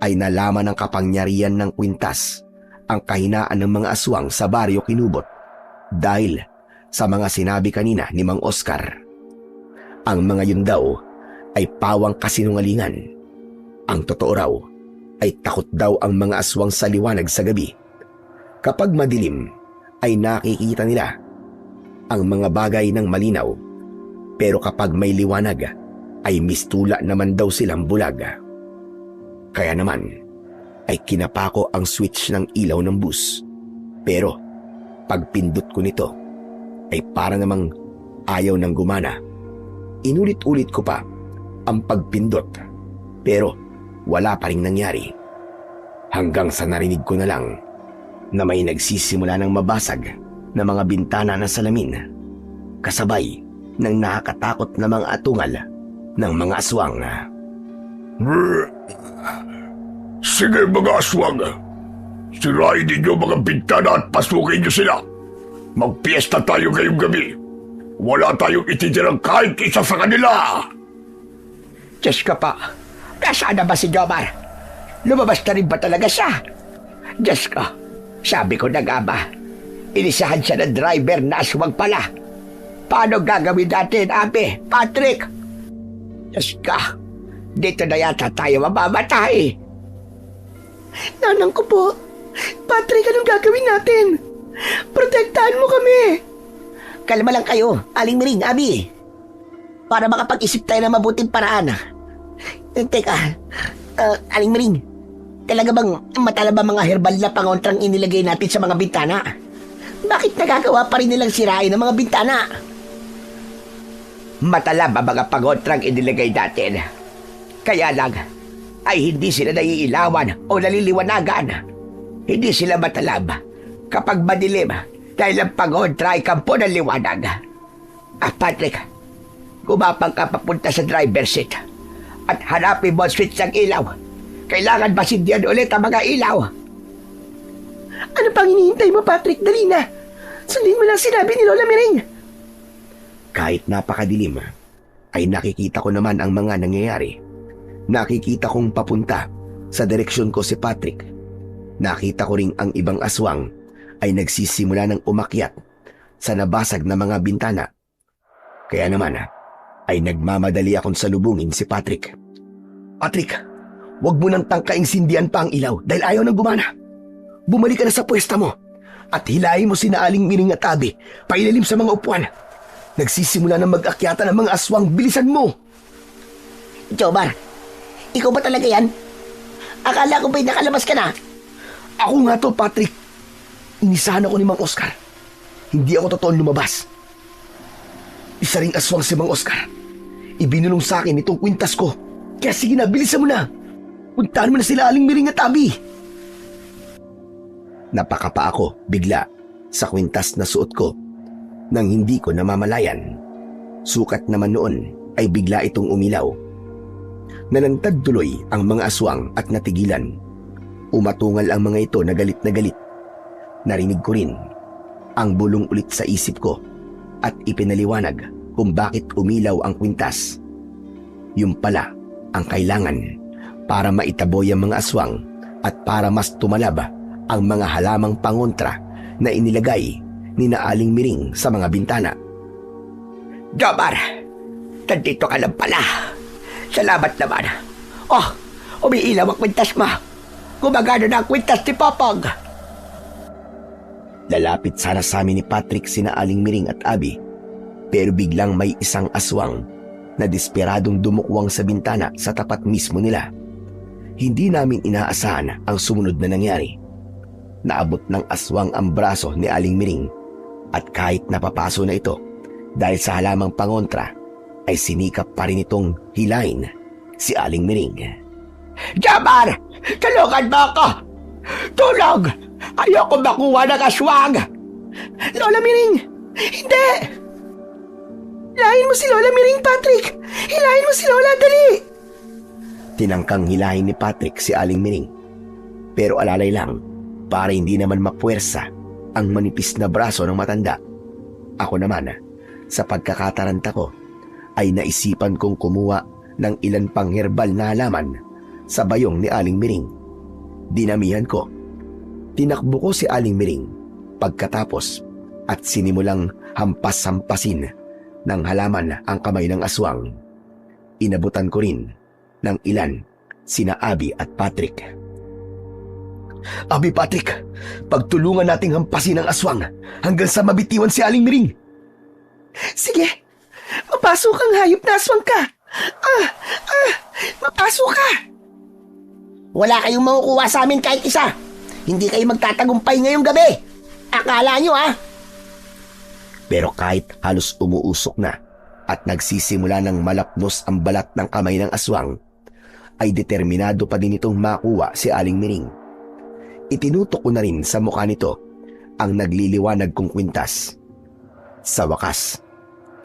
ay nalaman ng kapangyarihan ng kwintas ang kahinaan ng mga aswang sa baryo Kinubot dahil sa mga sinabi kanina ni Mang Oscar. Ang mga yun daw ay pawang kasinungalingan. Ang totoo raw ay takot daw ang mga aswang sa liwanag sa gabi. Kapag madilim ay nakikita nila ang mga bagay ng malinaw, pero kapag may liwanag ay mistula naman daw silang bulag. Kaya naman ay kinapako ang switch ng ilaw ng bus. Pero pagpindot ko nito ay para namang ayaw nang gumana. Inulit-ulit ko pa ang pagpindot pero wala pa ring nangyari. Hanggang sa narinig ko na lang na may nagsisimula ng mabasag na mga bintana na salamin kasabay ng nakakatakot na mga atungal ng mga aswang. Sige mga aswang, sirain ninyo mga bintana at pasukin niyo sila. Magpiesta tayo ngayong gabi. Wala tayong ititirang kahit isa sa kanila. Diyos ka pa, nasaan na ba si Jomar? Lumabas na rin ba talaga siya? Diyos ko, sabi ko na nga ba, inisahan siya ng driver na aswang pala. Paano gagawin natin, Abi, Patrick? Diyos ka, dito na yata tayo mamamatay. Nanang ko po. Patrick, anong gagawin natin? Protektahan mo kami. Kalma lang kayo, Aling Miring, Abi. Para makapag-isip tayo ng mabuting paraan. Teka, Aling Miring, talaga bang matala ba mga herbal na pangontrang inilagay natin sa mga bintana? Bakit nagagawa pa rin nilang sirain ang mga bintana? Matala ba mga pangontrang inilagay natin? Kaya lang, ay hindi sila naiilawan o naliliwanagan. Hindi sila matalab kapag madilim dahil ang pangontra ay kampo ng liwanag. Patrick, gumapang ka papunta sa driver's seat at hanapin mo ang switch ng ilaw. Kailangan masindihan ulit ang mga ilaw. Ano pang hinihintay mo, Patrick? Dali na. Sundin mo lang sinabi ni Lola Miring. Kahit napakadilim, ay nakikita ko naman ang mga nangyayari. Nakikita kong papunta sa direksyon ko si Patrick. Nakita ko ring ang ibang aswang ay nagsisimula ng umakyat sa nabasag na mga bintana. Kaya naman ay nagmamadali akong salubungin si Patrick. Patrick, huwag mo nang tangkaing sindihan pa ang ilaw dahil ayaw nang gumana. Bumalik ka na sa pwesta mo at hilahin mo sina Aling Miring at Abi pailalim sa mga upuan. Nagsisimula ng mag-akyatan ng mga aswang. Bilisan mo! Jomar, ikaw ba talaga yan? Akala ko ba'y nakalabas ka na? Ako nga to, Patrick. Inisahan ako ni Mang Oscar. Hindi ako totoong lumabas. Isa ring aswang si Mang Oscar. Ibinulong sa akin itong kwintas ko. Kaya sige na, bilisan mo na. Puntahan mo na sila Aling Miring at Abi. Napakapa ako bigla sa kwintas na suot ko nang hindi ko namamalayan. Sukat naman noon ay bigla itong umilaw. Nalantad tuloy ang mga aswang at natigilan. Umatungal ang mga ito na galit na galit. Narinig ko rin ang bulong ulit sa isip ko at ipinaliwanag kung bakit umilaw ang kwintas. Yung pala ang kailangan para maitaboy ang mga aswang at para mas tumalab ang mga halamang pangontra na inilagay ni na Aling Miring sa mga bintana. Jomar, nandito ka lang pala. Salamat naman. Oh, umiilaw ang kwintas mo. Gumagana na ang kwintas ni Popong. Lalapit sana sa amin ni Patrick sina Aling Miring at Abby, pero biglang may isang aswang na desperadong dumukwang sa bintana sa tapat mismo nila. Hindi namin inaasahan ang sumunod na nangyari. Naabot ng aswang ang braso ni Aling Miring at kahit napapaso na ito dahil sa halamang pangontra, ay sinikap pa rin itong hilain si Aling Miring. Jomar! Tulungan mo ako! Tulong! Ayoko makuha ng aswang! Lola Miring! Hindi! Hilahin mo si Lola Miring, Patrick! Hilahin mo si Lola, dali! Tinangkang hilahin ni Patrick si Aling Miring, pero alalay lang para hindi naman mapuwersa ang manipis na braso ng matanda. Ako naman, sa pagkakataranta ko, ay naisipan kong kumuha ng ilan pang herbal na halaman sa bayong ni Aling Miring. Dinamihan ko. Tinakbo ko si Aling Miring pagkatapos at sinimulang hampas-hampasin ng halaman ang kamay ng aswang. Inabutan ko rin ng ilan sina Abby at Patrick. Abby, Patrick, pagtulungan nating hampasin ang aswang hanggang sa mabitiwan si Aling Miring. Sige, mapasok kang hayop na aswang ka! Mapasok ka! Wala kayong makukuha sa amin kahit isa. Hindi kayo magtatagumpay ngayong gabi. Akala nyo Pero kahit halos umuusok na at nagsisimula ng malapnos ang balat ng kamay ng aswang, ay determinado pa din itong makuha si Aling Miring. Itinutok ko na rin sa mukha nito ang nagliliwanag kong kwintas. Sa wakas,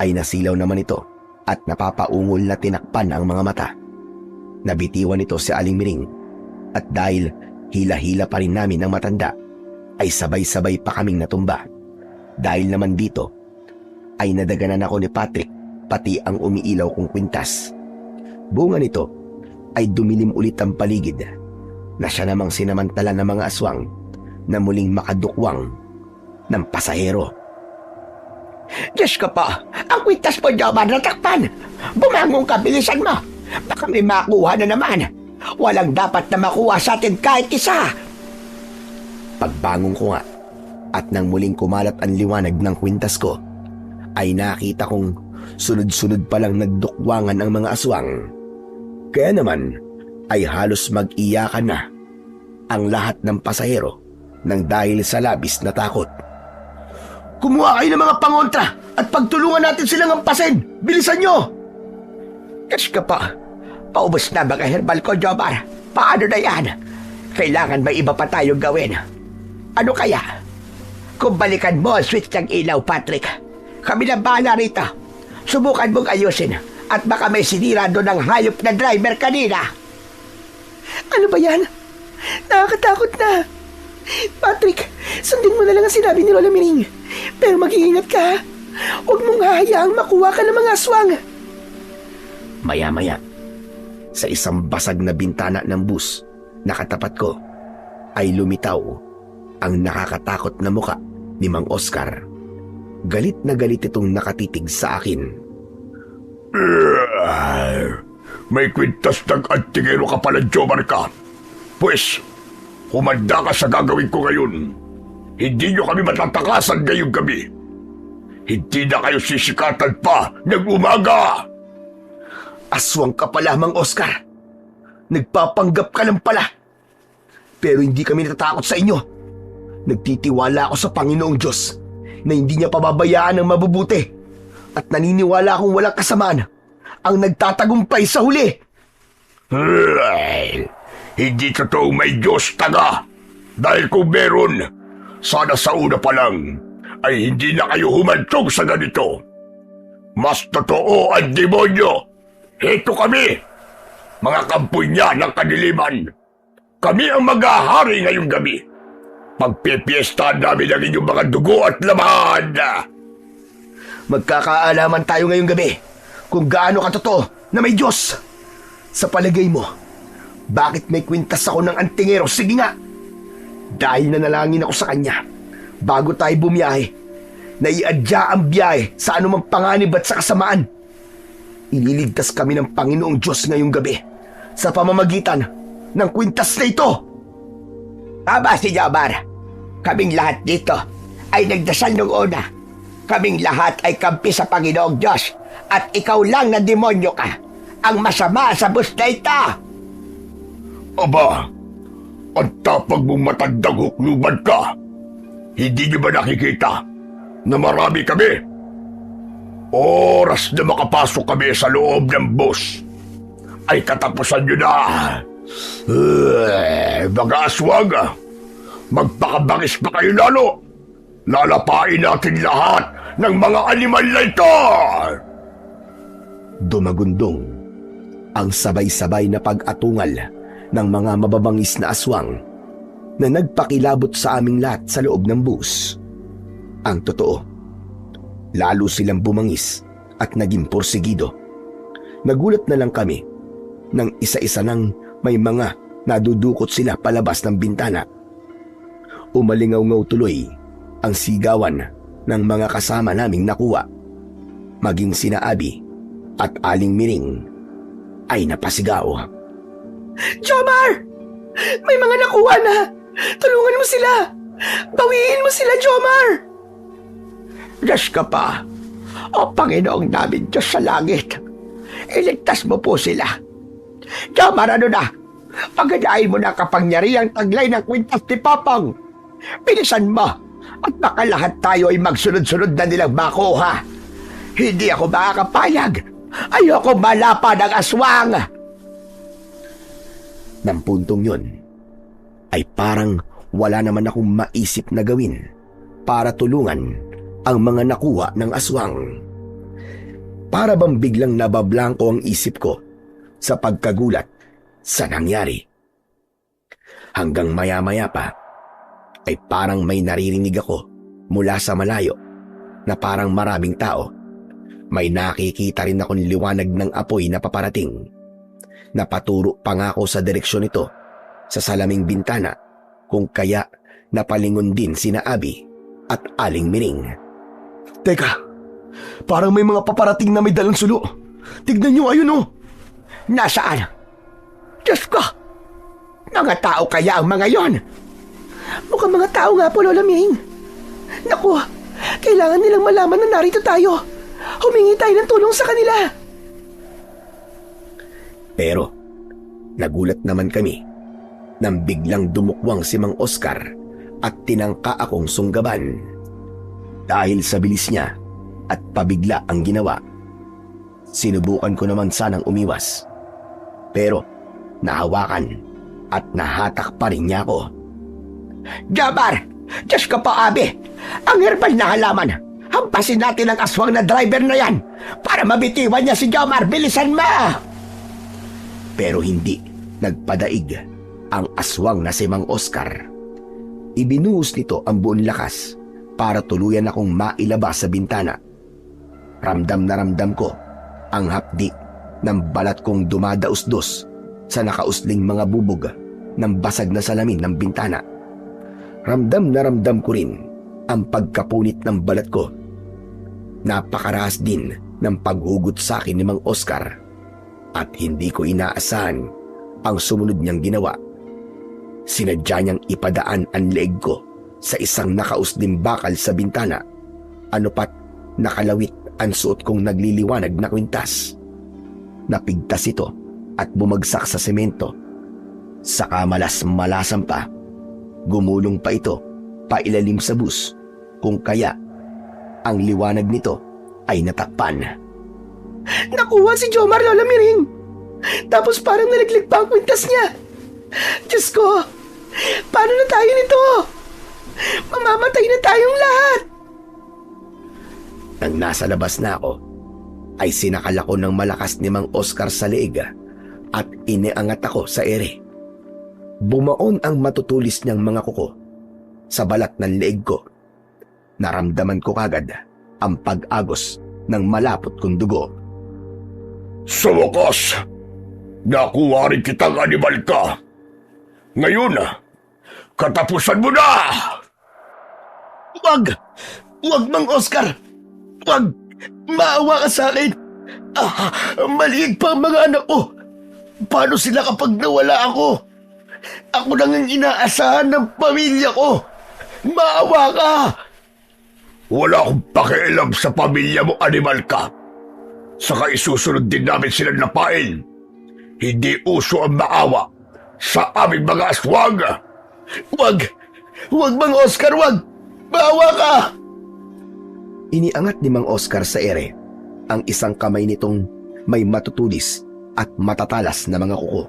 ay nasilaw naman ito at napapaungol na tinakpan ang mga mata. Nabitiwan ito si Aling Miring at dahil hila-hila pa rin namin ng matanda, ay sabay-sabay pa kaming natumba. Dahil naman dito, ay nadaganan ako ni Patrick pati ang umiilaw kong kwintas. Bunga nito ay dumilim ulit ang paligid na siya namang sinamantala ng mga aswang na muling makadukwang ng pasahero. Diyos ko po, ang kwintas mo, Jomar, natakpan. Bumangon ka, bilisan mo. Baka may makuha na naman. Walang dapat na makuha sa atin kahit isa. Pagbangon ko nga at nang muling kumalat ang liwanag ng kwintas ko, ay nakita kong sunod-sunod palang nagdukwangan ang mga aswang. Kaya naman ay halos mag-iyakan na ang lahat ng pasahero nang dahil sa labis na takot. Kumuha kayo ng mga pangontra at pagtulungan natin silang hampasin! Bilisan nyo! Diyos ko po, paubos na mga herbal ko, Jomar. Paano na yan? Kailangan may iba pa tayong gawin. Ano kaya? Kung balikan mo ang switch ng ilaw, Patrick, kami na bahala rito. Subukan mong ayusin at baka may sinira doon ng hayop na driver kanina. Ano ba yan? Nakakatakot na. Patrick, sundin mo na lang ang sinabi ni Lola Miring. Pero mag-iingat ka. Huwag mong hahayaang makuha ka ng mga aswang. Maya-maya, sa isang basag na bintana ng bus na katapat ko, ay lumitaw ang nakakatakot na muka ni Mang Oscar. Galit na galit itong nakatitig sa akin. May kwintas ng antingero ka pala, Jomar ka. Pues, humanda ka sa gagawin ko ngayon. Hindi nyo kami matatakasan ngayong gabi. Hindi na kayo sisikatan pa ng umaga. Aswang ka pala, Mang Oscar. Nagpapanggap ka lang pala. Pero hindi kami natatakot sa inyo. Nagtitiwala ako sa Panginoong Diyos na hindi niya pababayaan ang mabubuti. At naniniwala akong walang kasamaan ang nagtatagumpay sa huli. Hindi totoo may Diyos taga. Dahil kung meron, sana sa una pa lang ay hindi na kayo humantog sa ganito. Mas totoo ang demonyo. Heto kami, mga kampoy niya ng kadiliman. Kami ang mag-ahari ngayong gabi. Pagpipiestahan namin ang inyong mga dugo at laman. Magkakaalaman tayo ngayong gabi kung gaano katotoo na may Diyos. Sa palagay mo, bakit may kwintas ako ng antingero? Sige nga. Dahil nanalangin ako sa kanya bago tayo bumiyahe, na iadya ang biyahe sa anumang panganib at sa kasamaan. Ililigtas kami ng Panginoong Diyos ngayong gabi sa pamamagitan ng kwintas na ito. Tama si Jomar. Kaming lahat dito ay nagdasal nung una. Kaming lahat ay kampi sa Panginoong Diyos at ikaw lang na demonyo ka ang masama sa bus na ito. Aba, ang tapag mong matandang hukluban ka. Hindi niyo ba nakikita na marami kami? Oras na makapasok kami sa loob ng bus ay katapusan nyo na. Mga aswang, magpakabangis pa kayo lalo. Lalapain natin lahat ng mga animal na ito. Dumagundong ang sabay-sabay na pag-atungal ng mga mababangis na aswang na nagpakilabot sa aming lahat sa loob ng bus. Ang totoo, lalo silang bumangis at naging porsigido. Nagulat na lang kami nang isa-isa nang may mga nadudukot sila palabas ng bintana. Umalingaw-ngaw tuloy ang sigawan ng mga kasama naming nakuha. Maging sina Abby at Aling Miring ay napasigaw. Jomar! May mga nakuha na! Tulungan mo sila! Bawiin mo sila, Jomar! Diyos ka pa, o Panginoong namin Diyos sa langit, iligtas mo po sila. Jomar, ano na? Pagadain mo na kapangyarihang taglay ng kwintas ni Papang. Bilisan mo at baka lahat tayo ay magsunod-sunod na nilang makuha. Hindi ako makakapayag. Ayoko malapa ng aswang. Nang puntong yun, ay parang wala naman akong maisip na gawin para tulungan ang mga nakuha ng aswang. Para bang biglang nabablangko ang isip ko sa pagkagulat sa nangyari. Hanggang maya-maya pa, ay parang may naririnig ako mula sa malayo na parang maraming tao. May nakikita rin akong liwanag ng apoy na paparating. Napaturo pa nga ako sa direksyon nito sa salaming bintana, kung kaya napalingon din sina Abby at Aling Miring. Teka, parang may mga paparating na may dalang sulo. Tignan nyo, ayun oh. Nasaan? Diyos ko! Mga tao kaya ang mga yon? Mukhang mga tao nga po, Lola Ming. Naku, kailangan nilang malaman na narito tayo. Humingi tayo ng tulong sa kanila. Pero nagulat naman kami nang biglang dumukwang si Mang Oscar at tinangka akong sunggaban. Dahil sa bilis niya at pabigla ang ginawa, sinubukan ko naman sanang umiwas. Pero nahawakan at nahatak pa rin niya ako. Jomar! Diyos ka pa, Abby! Ang herbal na halaman! Hampasin natin ang aswang na driver na yan para mabitiwan niya si Jomar! Bilisan mo! Pero hindi nagpadaig ang aswang na si Mang Oscar. Ibinuhos nito ang buong lakas para tuluyan akong mailabas sa bintana. Ramdam na ramdam ko ang hapdi ng balat kong dumadausdos sa nakausling mga bubog ng basag na salamin ng bintana. Ramdam na ramdam ko rin ang pagkapunit ng balat ko. Napakarahas din ng paghugot sa akin ni Mang Oscar at hindi ko inaasahan ang sumunod niyang ginawa. Sinadya niyang ipadaan ang leeg ko sa isang nakausling bakal sa bintana. Ano pat nakalawit ang suot kong nagliliwanag na kwintas. Napigtas ito at bumagsak sa semento. Saka malas-malasan pa, gumulong pa ito pailalim sa bus, kung kaya ang liwanag nito ay natakpan. Nakuha si Jomar, Lola Miring. Tapos parang nalaglag pa ang kwintas niya. Diyos ko, paano na tayo nito? Mamamatay na tayong lahat. Nang nasa labas na ako, ay sinakal ako ng malakas ni Mang Oscar sa leeg at iniangat ako sa ere. Bumaon ang matutulis niyang mga kuko sa balat ng leeg ko. Naramdaman ko kagad ang pag-agos ng malapot kong dugo. Sa wakas, nakuha rin kitang animal ka. Ngayon, katapusan mo na! Wag! Wag, Mang Oscar! Wag! Maawa ka sa akin! Maliit pa ang mga anak ko. Paano sila kapag nawala ako? Ako nang ang inaasahan ng pamilya ko. Maawa ka! Wala akong pakialam sa pamilya mo, animal ka. Saka isusunod din namin silang lapain. Hindi uso ang maawa sa aming mga aswang. Wag! Wag, Mang Oscar, wag! Maawa ka! Iniangat ni Mang Oscar sa ere ang isang kamay nitong may matutulis at matatalas na mga kuko.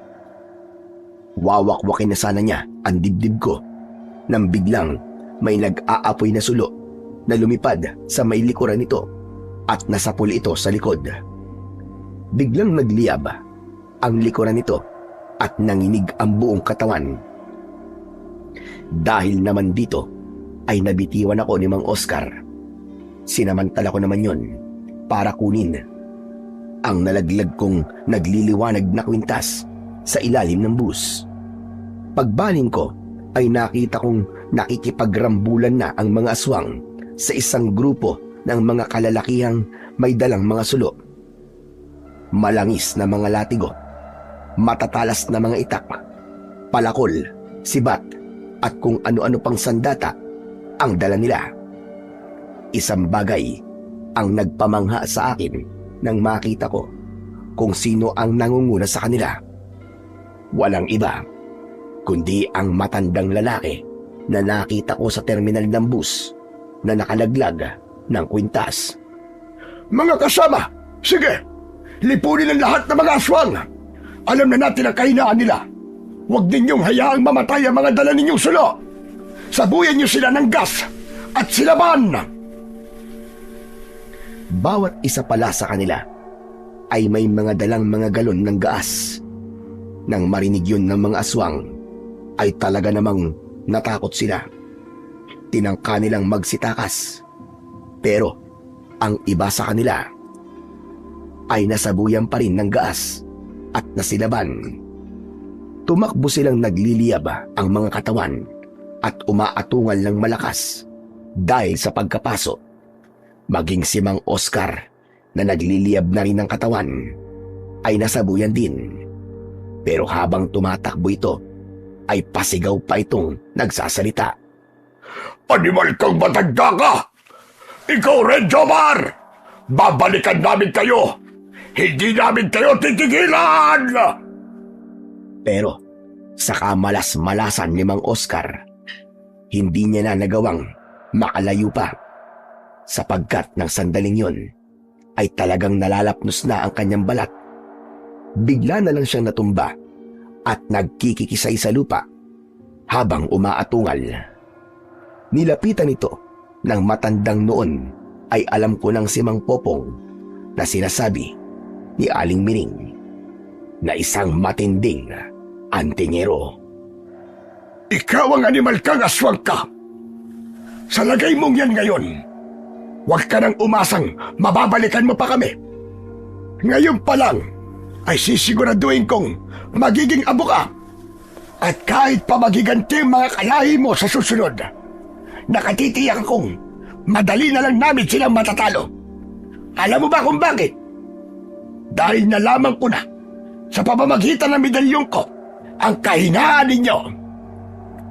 Wawak-wakin na sana niya ang dibdib ko nang biglang may nag-aapoy na sulo na lumipad sa may likuran nito at nasapul ito sa likod. Biglang nagliyab ang likuran nito at nanginig ang buong katawan. Dahil naman dito ay nabitiwan ako ni Mang Oscar. Sinamantala ko naman yon para kunin ang nalaglag kong nagliliwanag na kwintas sa ilalim ng bus. Pagbaling ko ay nakita kong nakikipagrambulan na ang mga aswang sa isang grupo ng mga kalalakihang may dalang mga sulo. Malangis na mga latigo, matatalas na mga itak, palakol, sibat at kung ano-ano pang sandata ang dala nila. Isang bagay ang nagpamangha sa akin nang makita ko kung sino ang nangunguna sa kanila. Walang iba kundi ang matandang lalaki na nakita ko sa terminal ng bus na nakalaglag ng kwintas. Mga kasama, sige! Lipunin ang lahat ng mga aswang! Alam na natin ang kahinaan nila. Huwag ninyong hayaang mamatay ang mga dala ninyong sulo. Sabuyan niyo sila ng gas at silaban! Bawat isa pala sa kanila ay may mga dalang mga galon ng gaas. Nang marinig yun ng mga aswang, ay talaga namang natakot sila. Tinangka nilang magsitakas. Pero ang iba sa kanila ay nasabuyan pa rin ng gaas at nasilaban. Tumakbo silang nagliliyab ang mga katawan at umaatungal ng malakas dahil sa pagkapaso. Maging si Mang Oscar na nagliliyab na rin ng katawan ay nasabuyan din. Pero habang tumatakbo ito, ay pasigaw pa itong nagsasalita. Animal kang matanda ka! Ikaw rin, Jomar! Babalikan namin kayo! Hindi namin kayo titigilan! Pero sa kamalas-malasan ni Mang Oscar, hindi niya na nagawang makalayo pa, sapagkat ng sandaling yon ay talagang nalalapnos na ang kanyang balat. Bigla na lang siyang natumba at nagkikikisay sa lupa habang umaatungal. Nilapitan ito ng matandang noon ay alam ko ng si Mang Popong na sinasabi ni Aling Miring na isang matinding antingero. Ikaw ang animal kang aswang ka! Sa lagay mong yan ngayon, huwag ka nang umasang mababalikan mo pa kami. Ngayon pa lang ay sisiguraduhin kong magiging abo ka. At kahit pa magiganti ang mga kalahi mo sa susunod, nakatitiyak akong madali na lang namin silang matatalo. Alam mo ba kung bakit? Dahil nalaman ko na sa pamamagitan ng medalyong ko ang kahinaan ninyo.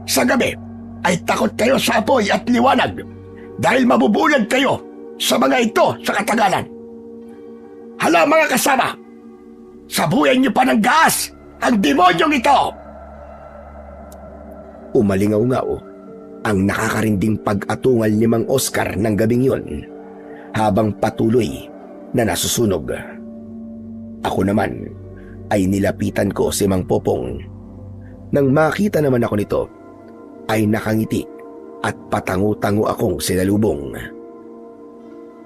Sa gabi ay takot kayo sa apoy at liwanag dahil mabubulag kayo sa mga ito sa katagalan. Hala mga kasama, sabuyan niyo pa ng gas ang demonyong ito! Umalingaw-ngaw ang nakakarinding pag-atungal ni Mang Oscar ng gabing yon habang patuloy na nasusunog. Ako naman ay nilapitan ko si Mang Popong. Nang makita naman ako nito, ay nakangiti at patango-tango akong sinalubong.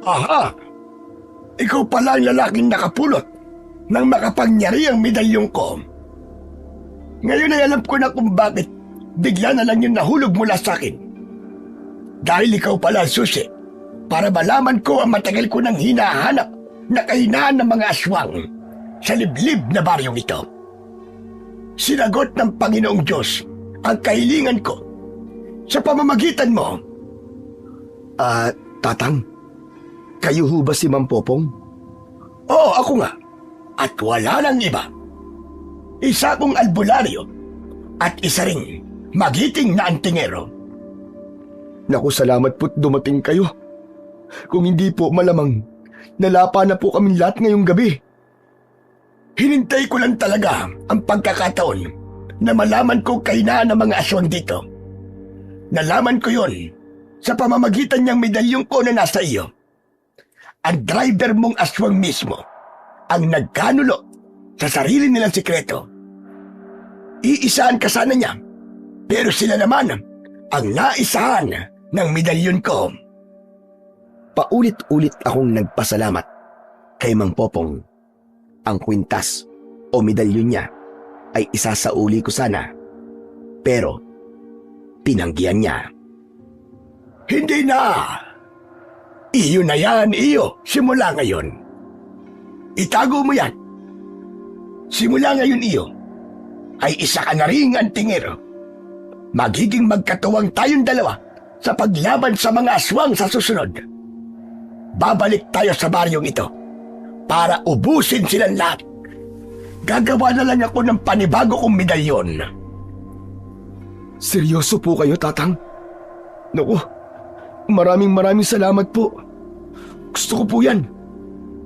Aha! Ikaw pala ang lalaking nakapulot ng makapangyarihang medalyong ko. Ngayon ay alam ko na kung bakit bigla na lang yung nahulog mula sa akin. Dahil ikaw pala ang susi para malaman ko ang matagal ko nang hinahanap na kahinaan ng mga aswang sa liblib na baryong ito. Sinagot ng Panginoong Diyos ang kahilingan ko sa pamamagitan mo. Tatang, kayo ho ba si Mang Popong? Oo, ako nga. At wala nang iba. Isa kong albularyo at isa ring magiting na antingero. Naku, salamat po't dumating kayo. Kung hindi po, malamang nalapa na po kami lahat ngayong gabi. Hinintay ko lang talaga ang pagkakataon na malaman ko kahinaan ng mga aswang dito. Nalaman ko yon sa pamamagitan niyang medalyong ko na nasa iyo. Ang driver mong aswang mismo ang nagkanulo sa sarili nilang sikreto. Iisaan ka sana niya, pero sila naman ang naisahan ng medalyon ko. Paulit-ulit akong nagpasalamat kay Mang Popong. Ang kwintas o medalyon niya ay isasauli ko sana, pero tinanggihan niya. Hindi na! Iyo na yan, iyo, simula ngayon. Itago mo yan. Simula ngayon, iyo, ay isa ka na ring antingero. Magiging magkatuwang tayong dalawa sa paglaban sa mga aswang sa susunod. Babalik tayo sa baryong ito para ubusin silang lahat. Gagawa na lang ako ng panibago kong medalyon. Seryoso po kayo, Tatang? Naku, maraming salamat po. Gusto ko po yan.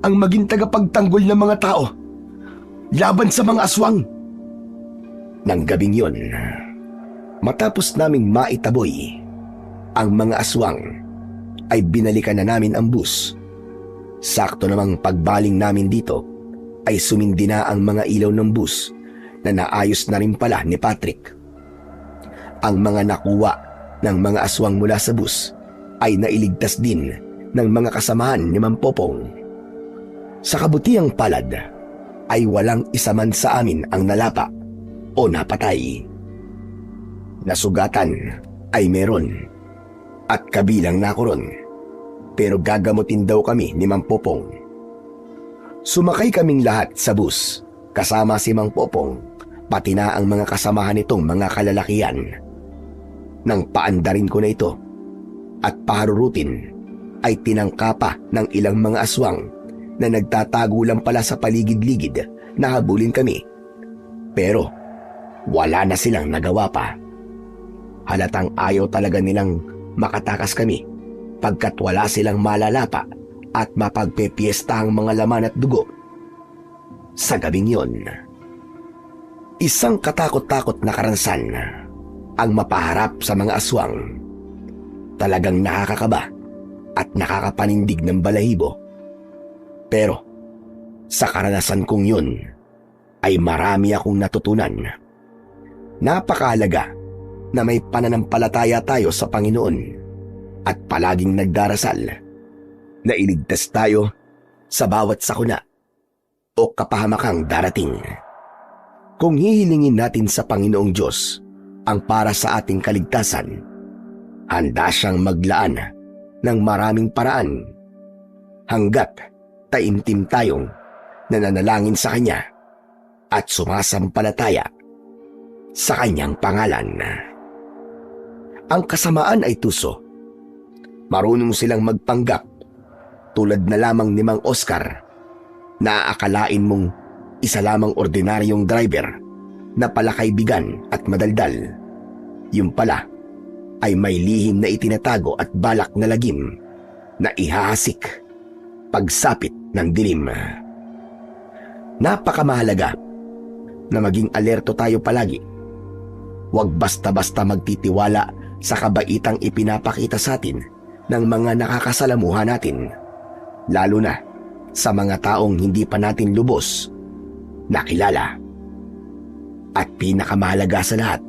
Ang maging tagapagtanggol ng mga tao laban sa mga aswang. Nang gabing yon, matapos naming maitaboy ang mga aswang, ay binalikan na namin ang bus. Sakto namang pagbaling namin dito ay sumindi na ang mga ilaw ng bus na naayos na rin pala ni Patrick. Ang mga nakuha ng mga aswang mula sa bus ay nailigtas din ng mga kasamahan ni Mang Popong. Sa kabutihang palad ay walang isa man sa amin ang nalapa o napatay. Nasugatan ay meron at kabilang na ako ron, pero gagamutin daw kami ni Mang Popong. Sumakay kaming lahat sa bus kasama si Mang Popong, pati na ang mga kasamahan nitong mga kalalakihan. Nang paandarin ko na ito at paharurutin, ay tinangka pa ng ilang mga aswang na nagtatago lang pala sa paligid-ligid na habulin kami. Pero wala na silang nagawa pa. Halatang ayaw talaga nilang makatakas kami pagkat wala silang malalapa at mapagpepiesta ang mga laman at dugo. Sa gabing yon, isang katakot-takot na karansan ang mapaharap sa mga aswang. Talagang nakakakaba at nakakapanindig ng balahibo. Pero sa karanasan kong yun ay marami akong natutunan. Napakahalaga na may pananampalataya tayo sa Panginoon at palaging nagdarasal na iligtas tayo sa bawat sakuna o kapahamakang darating. Kung hihilingin natin sa Panginoong Diyos ang para sa ating kaligtasan, handa siyang maglaan ng maraming paraan hanggat taimtim tayong nananalangin sa Kanya at sumasampalataya sa Kanyang pangalan. Ang kasamaan ay tuso. Marunong silang magpanggap tulad na lamang ni Mang Oscar na aakalain mong isa lamang ordinaryong driver na pala kaibigan at madaldal. Yung pala ay may lihim na itinatago at balak na lagim na ihahasik pagsapit ng dilim. Napakamahalaga na maging alerto tayo palagi. Huwag basta-basta magtitiwala sa kabaitang ipinapakita sa atin ng mga nakakasalamuha natin, lalo na sa mga taong hindi pa natin lubos nakilala. At pinakamahalaga sa lahat,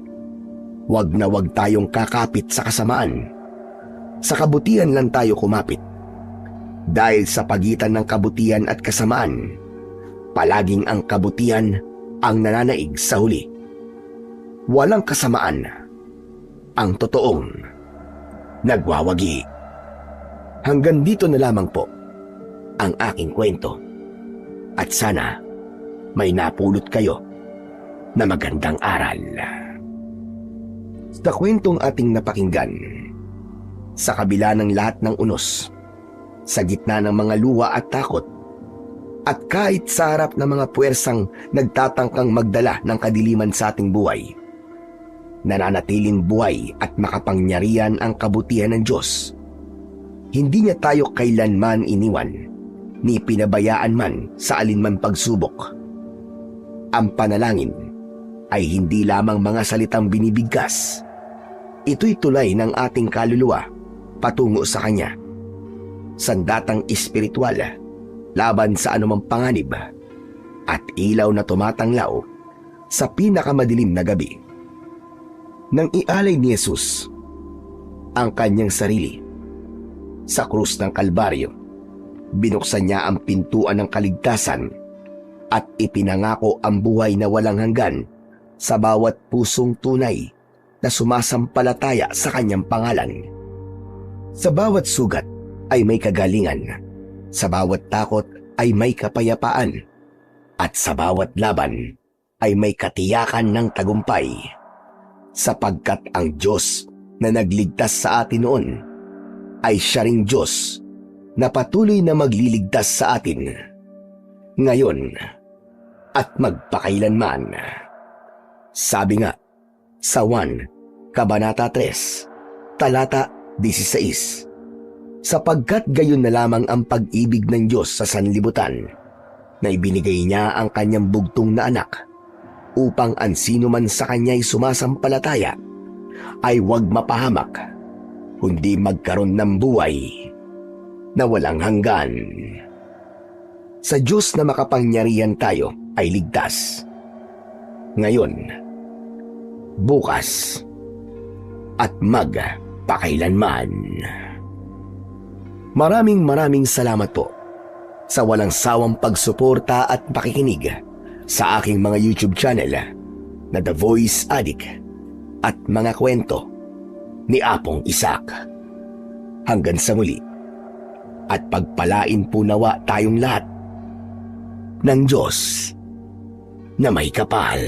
huwag na huwag tayong kakapit sa kasamaan. Sa kabutihan lang tayo kumapit. Dahil sa pagitan ng kabutihan at kasamaan, palaging ang kabutihan ang nananaig sa huli. Walang kasamaan ang totoong nagwawagi. Hanggang dito na lamang po ang aking kwento. At sana may napulot kayo na magandang aral. Sa kwentong ating napakinggan, sa kabila ng lahat ng unos, sa gitna ng mga luha at takot, At kahit sa harap ng mga puwersang nagtatangkang magdala ng kadiliman sa ating buhay, nananatiling buhay at makapangyarihan ang kabutihan ng Diyos. Hindi niya tayo kailanman iniwan, ni pinabayaan man sa alinman pagsubok. Ang panalangin ay hindi lamang mga salitang binibigkas. Ito'y tulay ng ating kaluluwa patungo sa Kanya. Sandatang espiritual laban sa anumang panganib at ilaw na tumatanglaw sa pinakamadilim na gabi. Nang ialay ni Jesus ang kanyang sarili sa krus ng Kalbaryo, binuksan niya ang pintuan ng kaligtasan at ipinangako ang buhay na walang hanggan sa bawat pusong tunay na sumasampalataya sa kanyang pangalan. Sa bawat sugat ay may kagalingan, sa bawat takot ay may kapayapaan, at sa bawat laban ay may katiyakan ng tagumpay. Sapagkat ang Diyos na nagligtas sa atin noon ay siya ring Diyos na patuloy na magliligtas sa atin ngayon at magpakailanman. Sabi nga sa 1 Kabanata 3, Talata 16, sapagkat gayon na lamang ang pag-ibig ng Diyos sa sanlibutan, na ibinigay niya ang kanyang bugtong na anak, upang ang sino man sa kanya'y sumasampalataya ay huwag mapahamak, kundi magkaroon ng buhay na walang hanggan. Sa Diyos na makapangyarihan tayo ay ligtas. Ngayon, bukas, at magpakailanman. Maraming salamat po sa walang sawang pagsuporta at pakikinig sa aking mga YouTube channel na The Voice Addict at mga kwento ni Apong Isaac. Hanggang sa muli, at pagpalain po nawa tayong lahat ng Diyos na may kapal.